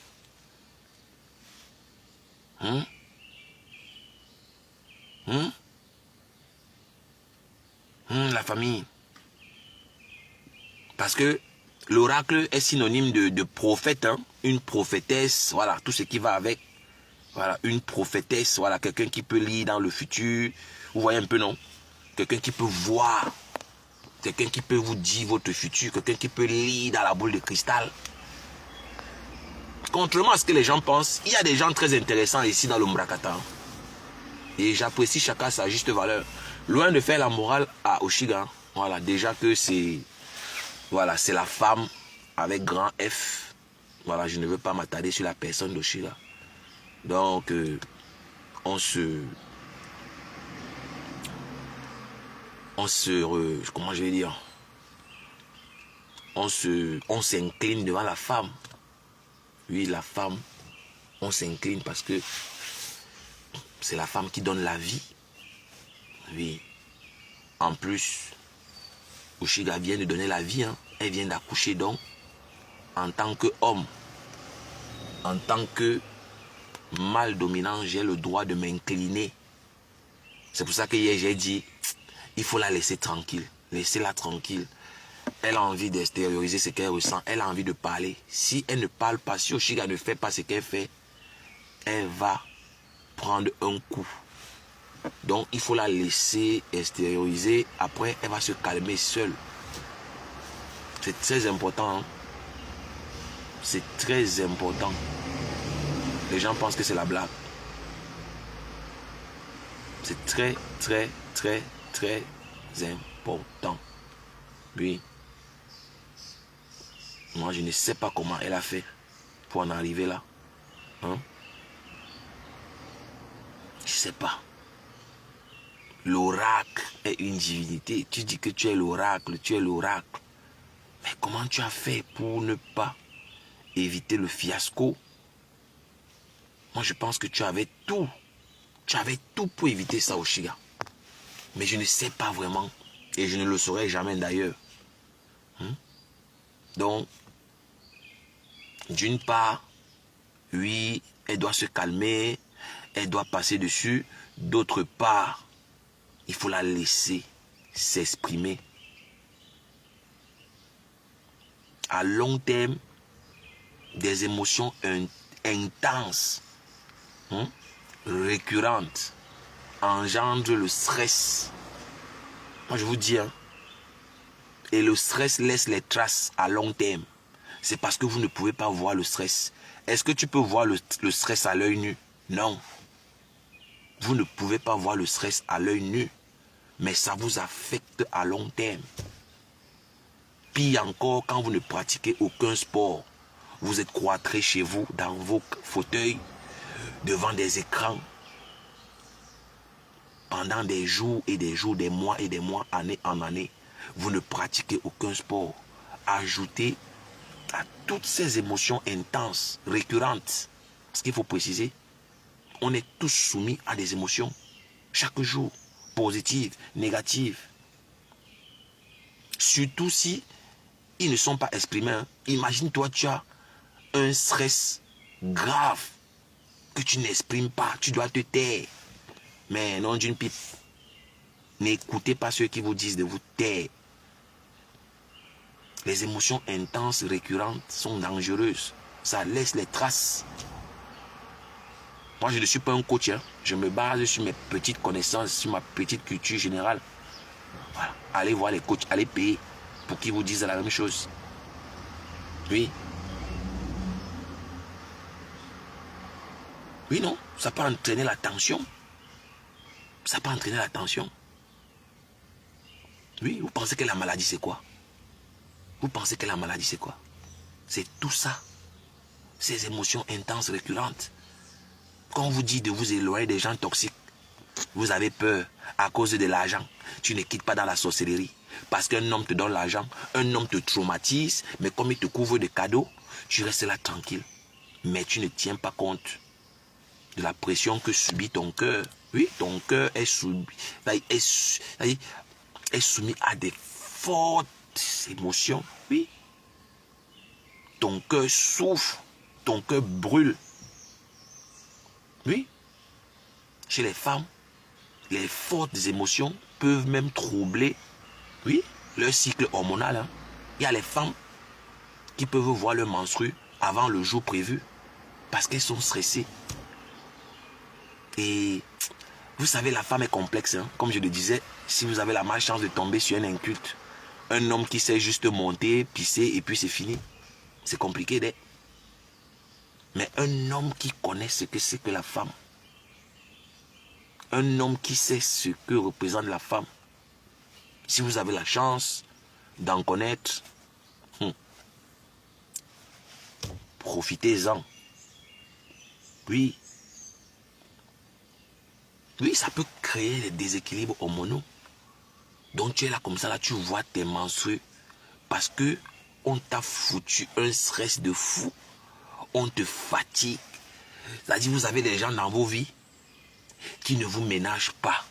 La famille. Parce que l'oracle est synonyme de prophète. Une prophétesse, voilà, tout ce qui va avec. Voilà, une prophétesse, voilà, quelqu'un qui peut lire dans le futur. Vous voyez un peu, non? Quelqu'un qui peut voir. Quelqu'un qui peut vous dire votre futur. Quelqu'un qui peut lire dans la boule de cristal. Contrairement à ce que les gens pensent, il y a des gens très intéressants ici dans le Mbrakata. Et j'apprécie chacun à sa juste valeur. Loin de faire la morale à Oshiga. Voilà, déjà que c'est... Voilà, c'est la femme avec grand F. Voilà, je ne veux pas m'attarder sur la personne d'Oshiga. Donc, comment je vais dire? On s'incline devant la femme. Oui, la femme, on s'incline parce que c'est la femme qui donne la vie. Oui. En plus, Oshiga vient de donner la vie. Elle vient d'accoucher donc. En tant qu'homme, en tant que mâle dominant, j'ai le droit de m'incliner. C'est pour ça que hier j'ai dit, il faut la laisser tranquille. Laissez-la tranquille. Elle a envie d'extérioriser ce qu'elle ressent. Elle a envie de parler. Si elle ne parle pas, si Oshiga ne fait pas ce qu'elle fait, elle va prendre un coup. Donc, il faut la laisser extérioriser. Après, elle va se calmer seule. C'est très important. Hein? C'est très important. Les gens pensent que c'est la blague. C'est très, très, très, très important. Oui. Moi, je ne sais pas comment elle a fait pour en arriver là. Hein? Je ne sais pas. L'oracle est une divinité. Tu dis que tu es l'oracle, tu es l'oracle. Mais comment tu as fait pour ne pas éviter le fiasco? Moi, je pense que tu avais tout. Tu avais tout pour éviter ça, Oshiga. Mais je ne sais pas vraiment. Et je ne le saurai jamais d'ailleurs. Donc, d'une part, oui, elle doit se calmer. Elle doit passer dessus. D'autre part, il faut la laisser s'exprimer. À long terme, des émotions intenses, récurrentes, engendrent le stress. Moi, je vous dis, hein, et le stress laisse les traces à long terme. C'est parce que vous ne pouvez pas voir le stress. Est-ce que tu peux voir le stress à l'œil nu? Non. Vous ne pouvez pas voir le stress à l'œil nu. Mais ça vous affecte à long terme. Pire encore, quand vous ne pratiquez aucun sport, vous êtes cloîtré chez vous, dans vos fauteuils, devant des écrans, pendant des jours, des mois, année en année. Vous ne pratiquez aucun sport. Ajoutez à toutes ces émotions intenses, récurrentes. Parce qu'il faut préciser, on est tous soumis à des émotions. Chaque jour, positives, négatives. Surtout si ils ne sont pas exprimés. Hein. Imagine-toi, tu as un stress grave que tu n'exprimes pas. Tu dois te taire. Mais non d'une pipe. N'écoutez pas ceux qui vous disent de vous taire. Les émotions intenses, récurrentes sont dangereuses. Ça laisse les traces. Moi, je ne suis pas un coach. Hein. Je me base sur mes petites connaissances, sur ma petite culture générale. Voilà. Allez voir les coachs, allez payer pour qu'ils vous disent la même chose. Oui. Oui, non. Ça peut entraîner la tension. Ça peut entraîner la tension. Oui, vous pensez que la maladie, c'est quoi? Vous pensez que la maladie, c'est quoi? C'est tout ça. Ces émotions intenses, récurrentes. Quand on vous dit de vous éloigner des gens toxiques, vous avez peur à cause de l'argent. Tu ne quittes pas dans la sorcellerie. Parce qu'un homme te donne l'argent, un homme te traumatise, mais comme il te couvre de cadeaux, tu restes là tranquille. Mais tu ne tiens pas compte de la pression que subit ton cœur. Oui, ton cœur est soumis à des fortes émotions. Oui. Ton cœur souffre, ton cœur brûle. Oui. Chez les femmes, les fortes émotions peuvent même troubler, oui, leur cycle hormonal. Hein. Il y a les femmes qui peuvent voir leur menstru avant le jour prévu parce qu'elles sont stressées. Et vous savez, la femme est complexe. Hein. Comme je le disais, si vous avez la malchance de tomber sur un inculte, un homme qui sait juste monter, pisser et puis c'est fini. C'est compliqué d'être. Mais un homme qui connaît ce que c'est que la femme, un homme qui sait ce que représente la femme, si vous avez la chance d'en connaître, profitez-en. Oui. Oui, ça peut créer des déséquilibres hormonaux. Donc tu es là comme ça, là tu vois tes menstrues parce que on t'a foutu un stress de fou. On te fatigue. C'est-à-dire vous avez des gens dans vos vies qui ne vous ménagent pas.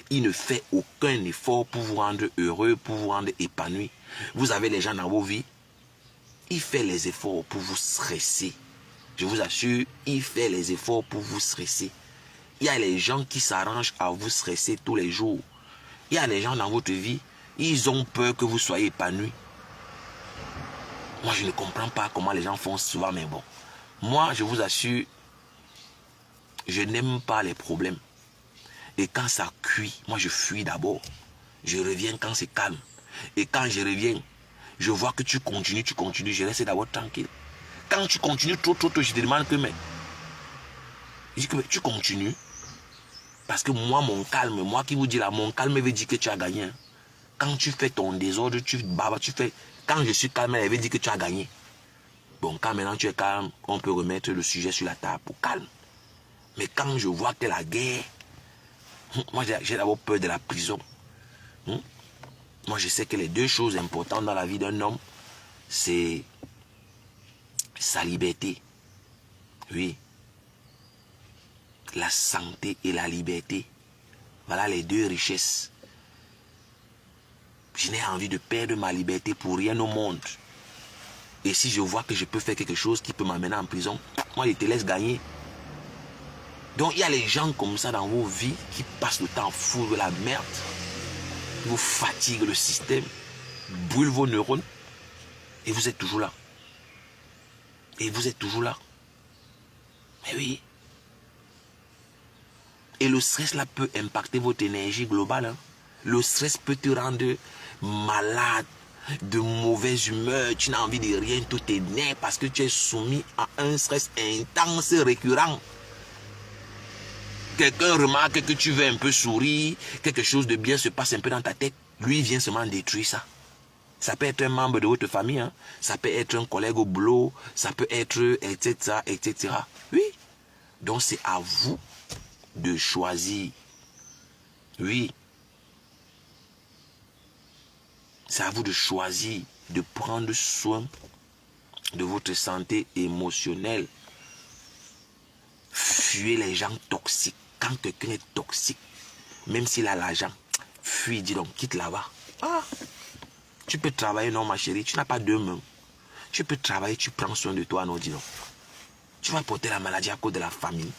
Ils ne font aucun effort pour vous rendre heureux, pour vous rendre épanoui. Vous avez les gens dans vos vies, ils font les efforts pour vous stresser. Je vous assure, ils font les efforts pour vous stresser. Il y a les gens qui s'arrangent à vous stresser tous les jours. Il y a les gens dans votre vie, ils ont peur que vous soyez épanoui. Moi, je ne comprends pas comment les gens font souvent, mais bon. Moi, je vous assure, Je n'aime pas les problèmes. Et quand ça cuit, moi je fuis d'abord. Je reviens quand c'est calme. Et quand je reviens, je vois que tu continues, je reste d'abord tranquille. Quand tu continues trop, je te demande que mais. Je dis que mais, tu continues. Parce que moi, mon calme, moi qui vous dis là, mon calme veut dire que tu as gagné. Hein. Quand tu fais ton désordre, tu fais. Quand je suis calme, elle veut dire que tu as gagné. Bon, quand maintenant tu es calme, on peut remettre le sujet sur la table pour calme. Mais quand je vois que la guerre, moi j'ai d'abord peur de la prison. Moi je sais que les deux choses importantes dans la vie d'un homme, c'est sa liberté. Oui. La santé et la liberté. Voilà les deux richesses. Je n'ai envie de perdre ma liberté pour rien au monde. Et si je vois que je peux faire quelque chose qui peut m'amener en prison, moi je te laisse gagner. Donc il y a les gens comme ça dans vos vies qui passent le temps à foutre la merde, qui vous fatiguent le système, brûlent vos neurones, et vous êtes toujours là. Et vous êtes toujours là. Mais oui. Et le stress là peut impacter votre énergie globale. Hein. Le stress peut te rendre malade, de mauvaise humeur, tu n'as envie de rien, tout t'énerve parce que tu es soumis à un stress intense récurrent. Quelqu'un remarque que tu veux un peu sourire, quelque chose de bien se passe un peu dans ta tête, lui vient seulement détruire ça. Ça peut être un membre de votre famille, hein. Ça peut être un collègue au boulot, ça peut être etc., etc. Oui. Donc c'est à vous de choisir. Oui. C'est à vous de choisir, de prendre soin de votre santé émotionnelle. Fuyez les gens toxiques. Quand quelqu'un est toxique, même s'il a l'argent, fuis, dis donc, quitte là-bas. Ah, tu peux travailler, non ma chérie, tu n'as pas deux mains. Tu peux travailler, tu prends soin de toi, non, dis donc. Tu vas porter la maladie à cause de la famille.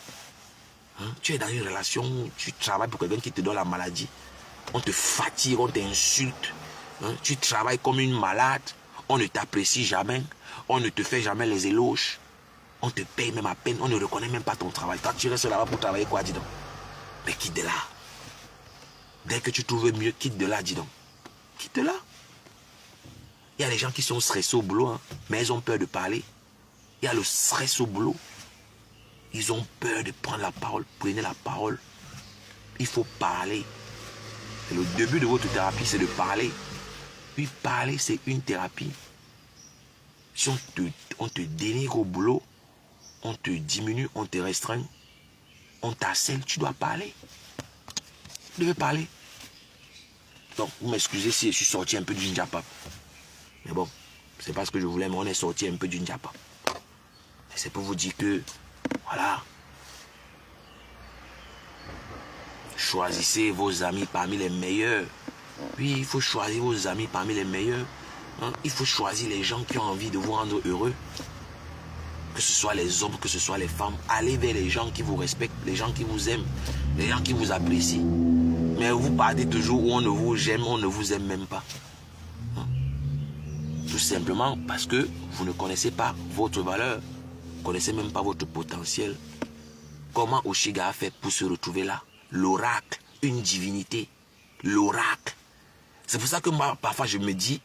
Hein? Tu es dans une relation, tu travailles pour quelqu'un qui te donne la maladie. On te fatigue, on t'insulte. Hein? Tu travailles comme une malade. On ne t'apprécie jamais. On ne te fait jamais les éloges. On te paye même à peine. On ne reconnaît même pas ton travail. Quand tu restes là-bas pour travailler quoi, dis donc. Mais quitte de là. Dès que tu trouves mieux, quitte de là, dis donc. Quitte de là. Il y a des gens qui sont stressés au boulot, hein, mais ils ont peur de parler. Il y a le stress au boulot. Ils ont peur de prendre la parole. Prenez la parole. Il faut parler. Et le début de votre thérapie, c'est de parler. Puis parler, c'est une thérapie. Si on te dénigre au boulot, on te diminue, on te restreint, on t'harcèle, tu dois parler. Tu devais parler. Donc, vous m'excusez si je suis sorti un peu du Njapa. Mais bon, c'est pas ce que je voulais, mais on est sorti un peu du Njapa. C'est pour vous dire que, voilà, choisissez vos amis parmi les meilleurs. Oui, il faut choisir vos amis parmi les meilleurs. Hein? Il faut choisir les gens qui ont envie de vous rendre heureux. Que ce soit les hommes, que ce soit les femmes. Allez vers les gens qui vous respectent, les gens qui vous aiment, les gens qui vous apprécient. Mais vous partez toujours où on ne vous aime, on ne vous aime même pas. Hein? Tout simplement parce que vous ne connaissez pas votre valeur. Vous ne connaissez même pas votre potentiel. Comment Oshiga a fait pour se retrouver là? L'oracle, une divinité. L'oracle. C'est pour ça que moi, parfois, je me dis,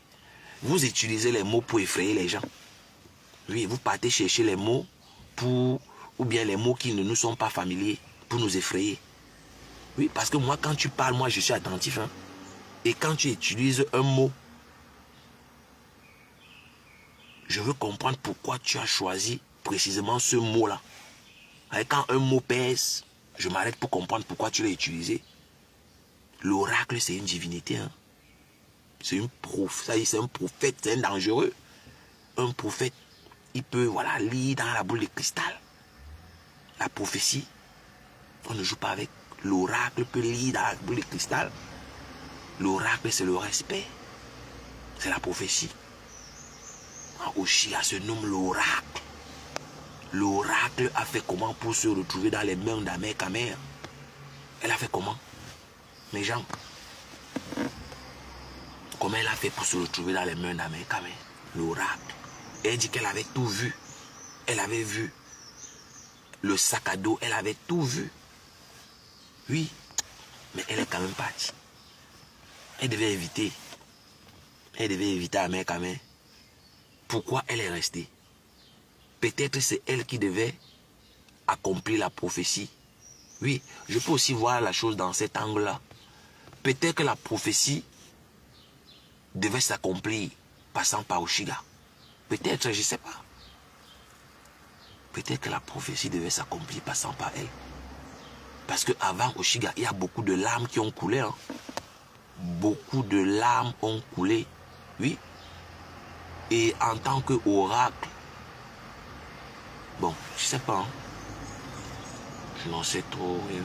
vous utilisez les mots pour effrayer les gens. Oui, vous partez chercher les mots pour, ou bien les mots qui ne nous sont pas familiers, pour nous effrayer. Oui, parce que moi, quand tu parles, moi, je suis attentif. Hein. Et quand tu utilises un mot, je veux comprendre pourquoi tu as choisi précisément ce mot-là. Quand un mot pèse, je m'arrête pour comprendre pourquoi tu l'as utilisé. L'oracle, c'est une divinité. Hein. C'est un prophète, c'est un dangereux. Un prophète, il peut voilà, lire dans la boule de cristal. La prophétie, on ne joue pas avec. L'oracle peut lire dans la boule de cristal. L'oracle, c'est le respect. C'est la prophétie. Oshiga se nomme l'oracle. L'oracle a fait comment pour se retrouver dans les mains d'Amer Kamer? Elle a fait comment? Mes gens. Comment elle a fait pour se retrouver dans les mains d'Amer Kamer? L'oracle. Elle dit qu'elle avait tout vu. Elle avait vu. le sac à dos, elle avait tout vu. Oui, mais elle est quand même partie. Elle devait éviter. Elle devait éviter à mec à main. Pourquoi elle est restée? Peut-être c'est elle qui devait accomplir la prophétie. Oui, je peux aussi voir la chose dans cet angle-là. Peut-être que la prophétie devait s'accomplir passant par Oshiga. Peut-être, je ne sais pas. Peut-être que la prophétie devait s'accomplir passant par elle. Parce qu'avant Oshiga, il y a beaucoup de larmes qui ont coulé. Hein. Beaucoup de larmes ont coulé. Oui. Et en tant qu'oracle, bon, je ne sais pas. Hein. Je n'en sais trop rien.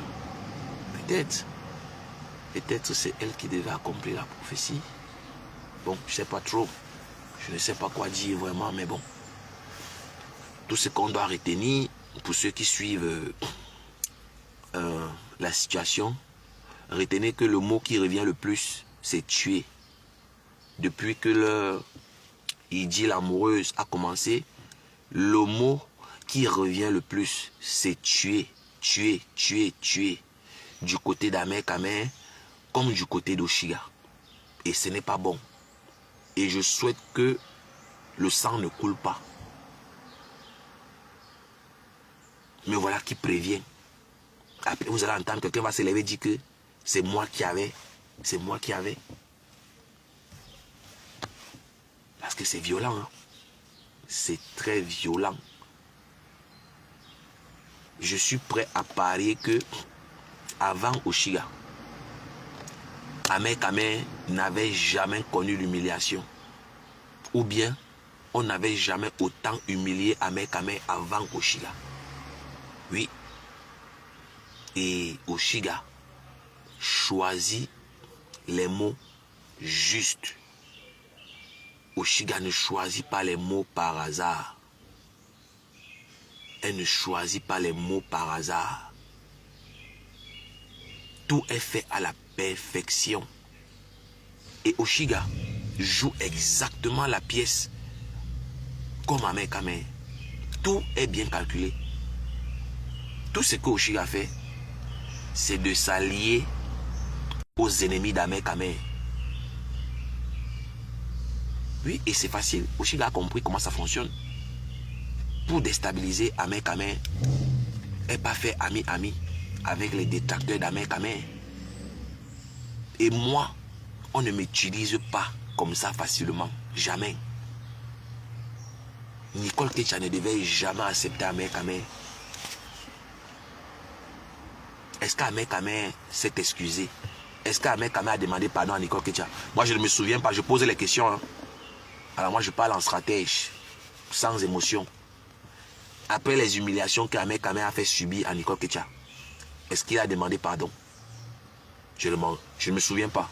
Peut-être. Peut-être c'est elle qui devait accomplir la prophétie. Bon, je ne sais pas trop. Je ne sais pas quoi dire vraiment, mais bon. Tout ce qu'on doit retenir, pour ceux qui suivent la situation, retenez que le mot qui revient le plus, c'est tuer. Depuis que l'idylle amoureuse a commencé, le mot qui revient le plus, c'est tuer. Tuer, tuer, tuer. Du côté d'Ahmed Kameh, comme du côté d'Oshiga. Et ce n'est pas bon. Et je souhaite que le sang ne coule pas. Mais voilà qui prévient. Après, vous allez entendre quelqu'un va se lever et dire que c'est moi qui avais. C'est moi qui avais. Parce que c'est violent. Hein? C'est très violent. Je suis prêt à parier que avant Oshiga, Ahmed Kameh n'avait jamais connu l'humiliation. Ou bien, on n'avait jamais autant humilié Ahmed Kameh avant Oshiga. Oui. Et Oshiga choisit les mots justes. Oshiga ne choisit pas les mots par hasard. Elle ne choisit pas les mots par hasard. Tout est fait à la perfection. Et Oshiga joue exactement la pièce comme Ahmed Kameh. Tout est bien calculé. Tout ce que Oshiga fait, c'est de s'allier aux ennemis d'Ahmed Kameh. Oui, et c'est facile. Oshiga a compris comment ça fonctionne. Pour déstabiliser Ahmed Kameh, elle n'a pas fait ami-ami avec les détracteurs d'Ahmed Kameh. Et moi, on ne m'utilise pas comme ça facilement. Jamais. Nicole Techa ne devait jamais accepter Ahmed Kameh. Est-ce qu'Ahmed Kameh s'est excusé? Est-ce qu'Ahmed Kameh a demandé pardon à Nicole Techa? Moi, je ne me souviens pas. Je pose les questions. Hein. Alors moi, je parle en stratège, sans émotion. Après les humiliations qu'Ahmed Kameh a fait subir à Nicole Techa, est-ce qu'il a demandé pardon? Je ne me souviens pas.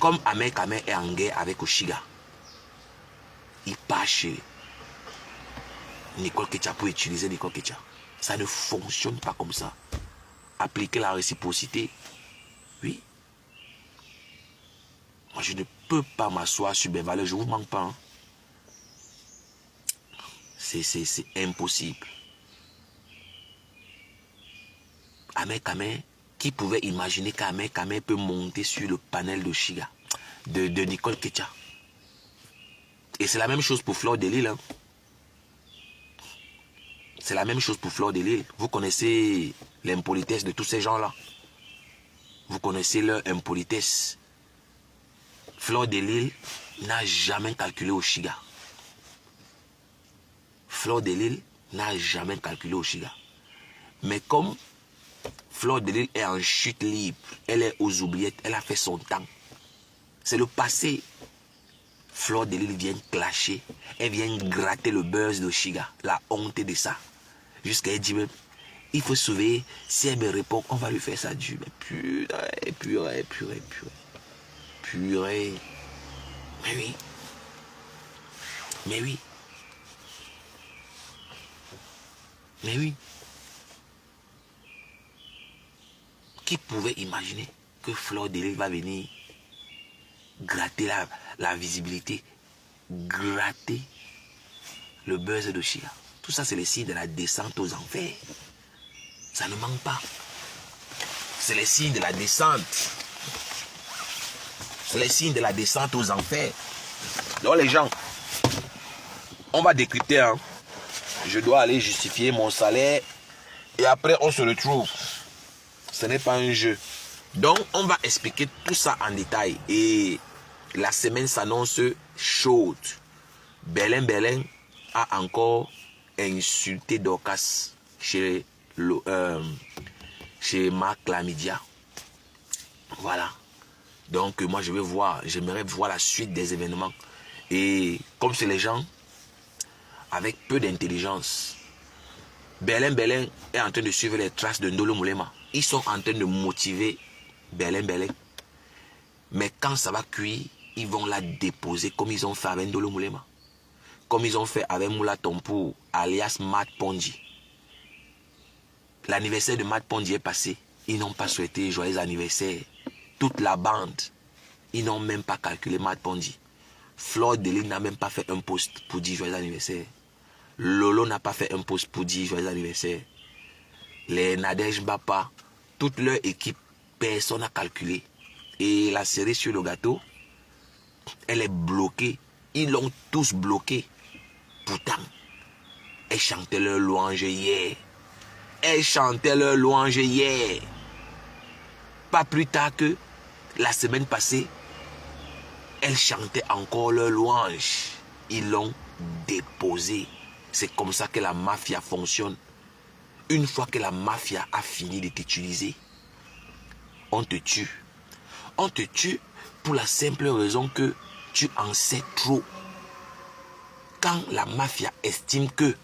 Comme Ahmed Kameh est en guerre avec Oshiga, il part chez Nicole Techa pour utiliser Nicole Techa. Ça ne fonctionne pas comme ça. Appliquer la réciprocité, oui. Moi, je ne peux pas m'asseoir sur mes valeurs. Je ne vous manque pas. Hein. C'est impossible. Ahmed Kameh, qui pouvait imaginer qu'Ahmed Kameh peut monter sur le panel d'Oshiga, de Nicole Techa. Et c'est la même chose pour Fleur de Lille. Hein. C'est la même chose pour Fleur de Lille. Vous connaissez l'impolitesse de tous ces gens-là. Vous connaissez leur impolitesse. Fleur de Lille n'a jamais calculé Oshiga. Fleur de Lille n'a jamais calculé Oshiga. Mais comme Fleur de Lille est en chute libre, elle est aux oubliettes, elle a fait son temps. C'est le passé. Fleur de Lille vient clasher, elle vient gratter le buzz d'Oshiga, la honte de ça. Jusqu'à elle dit même, il faut sauver, si elle me répond, on va lui faire ça dur. Mais purée. Mais oui. Mais oui. Mais oui. Qui pouvait imaginer que Fleur de Lille va venir gratter la visibilité, gratter le buzz d'Oshiga? Tout ça, c'est les signes de la descente aux enfers. Ça ne manque pas. C'est les signes de la descente. C'est les signes de la descente aux enfers. Donc les gens, on va décrypter. Hein. Je dois aller justifier mon salaire. Et après, on se retrouve. Ce n'est pas un jeu. Donc, on va expliquer tout ça en détail. Et la semaine s'annonce chaude. Belin a encore insulté Dorcas chez Marc Lamidia. Voilà. Donc, moi, j'aimerais voir la suite des événements. Et comme c'est les gens avec peu d'intelligence, Belin est en train de suivre les traces de Ndolo Moulema. Ils sont en train de motiver Belin. Mais quand ça va cuire, ils vont la déposer comme ils ont fait avec Ndolo Moulema. Comme ils ont fait avec Moula Tompou, alias Matt Ponji. L'anniversaire de Matt Ponji est passé. Ils n'ont pas souhaité joyeux anniversaire. Toute la bande, ils n'ont même pas calculé Matt Ponji. Floyd Deline n'a même pas fait un post pour dire joyeux anniversaire. Lolo n'a pas fait un post pour dire joyeux anniversaire. Les Nadej Mbapa, toute leur équipe, personne n'a calculé. Et la série sur le gâteau, elle est bloquée. Ils l'ont tous bloqué. Pourtant, elles chantaient leur louange hier. Pas plus tard que la semaine passée, elles chantaient encore leur louange. Ils l'ont déposé. C'est comme ça que la mafia fonctionne. Une fois que la mafia a fini de t'utiliser, on te tue. On te tue pour la simple raison que tu en sais trop. Quand la mafia estime que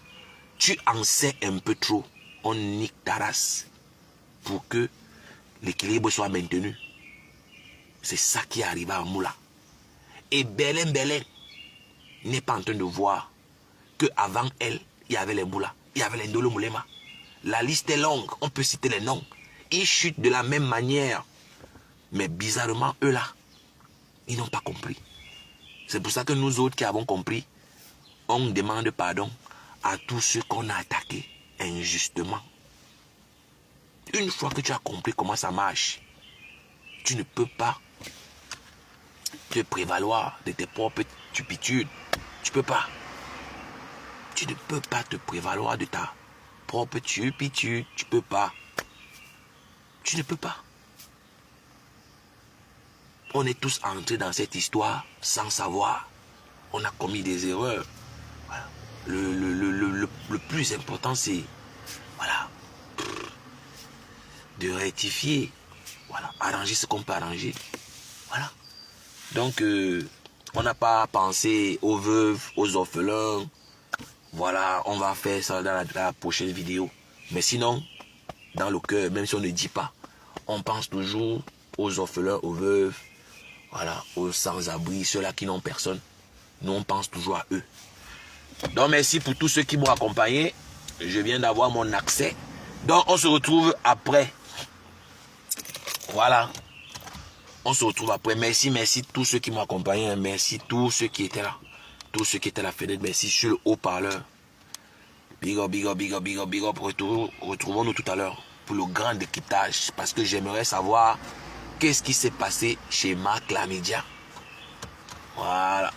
tu en sais un peu trop, on nique ta race pour que l'équilibre soit maintenu. C'est ça qui est arrivé à Moula. Et Belin n'est pas en train de voir qu'avant elle, il y avait les Moula, il y avait les Ndolo Moulema. La liste est longue, on peut citer les noms. Ils chutent de la même manière. Mais bizarrement, eux là, ils n'ont pas compris. C'est pour ça que nous autres qui avons compris, on demande pardon à tous ceux qu'on a attaqués injustement. Une fois que tu as compris comment ça marche, tu ne peux pas te prévaloir de tes propres stupitudes. Tu peux pas. Tu ne peux pas te prévaloir de ta propre stupitude. Tu peux pas. Tu ne peux pas. On est tous entrés dans cette histoire sans savoir. On a commis des erreurs. Voilà. Le plus important, c'est voilà, de rectifier. Voilà, arranger ce qu'on peut arranger. Voilà. Donc, on n'a pas pensé aux veuves, aux orphelins. Voilà, on va faire ça dans la prochaine vidéo. Mais sinon, dans le cœur, même si on ne dit pas, on pense toujours aux orphelins, aux veuves, voilà, aux sans-abri, ceux-là qui n'ont personne. Nous, on pense toujours à eux. Donc, merci pour tous ceux qui m'ont accompagné. Je viens d'avoir mon accès. Donc, on se retrouve après. Voilà. On se retrouve après. Merci tous ceux qui m'ont accompagné. Merci tous ceux qui étaient là. Tous ceux qui étaient à la fenêtre. Merci sur le haut-parleur. Big up. Retrouvons-nous tout à l'heure pour le grand décryptage. Parce que j'aimerais savoir qu'est-ce qui s'est passé chez Marc Lamidia. Voilà.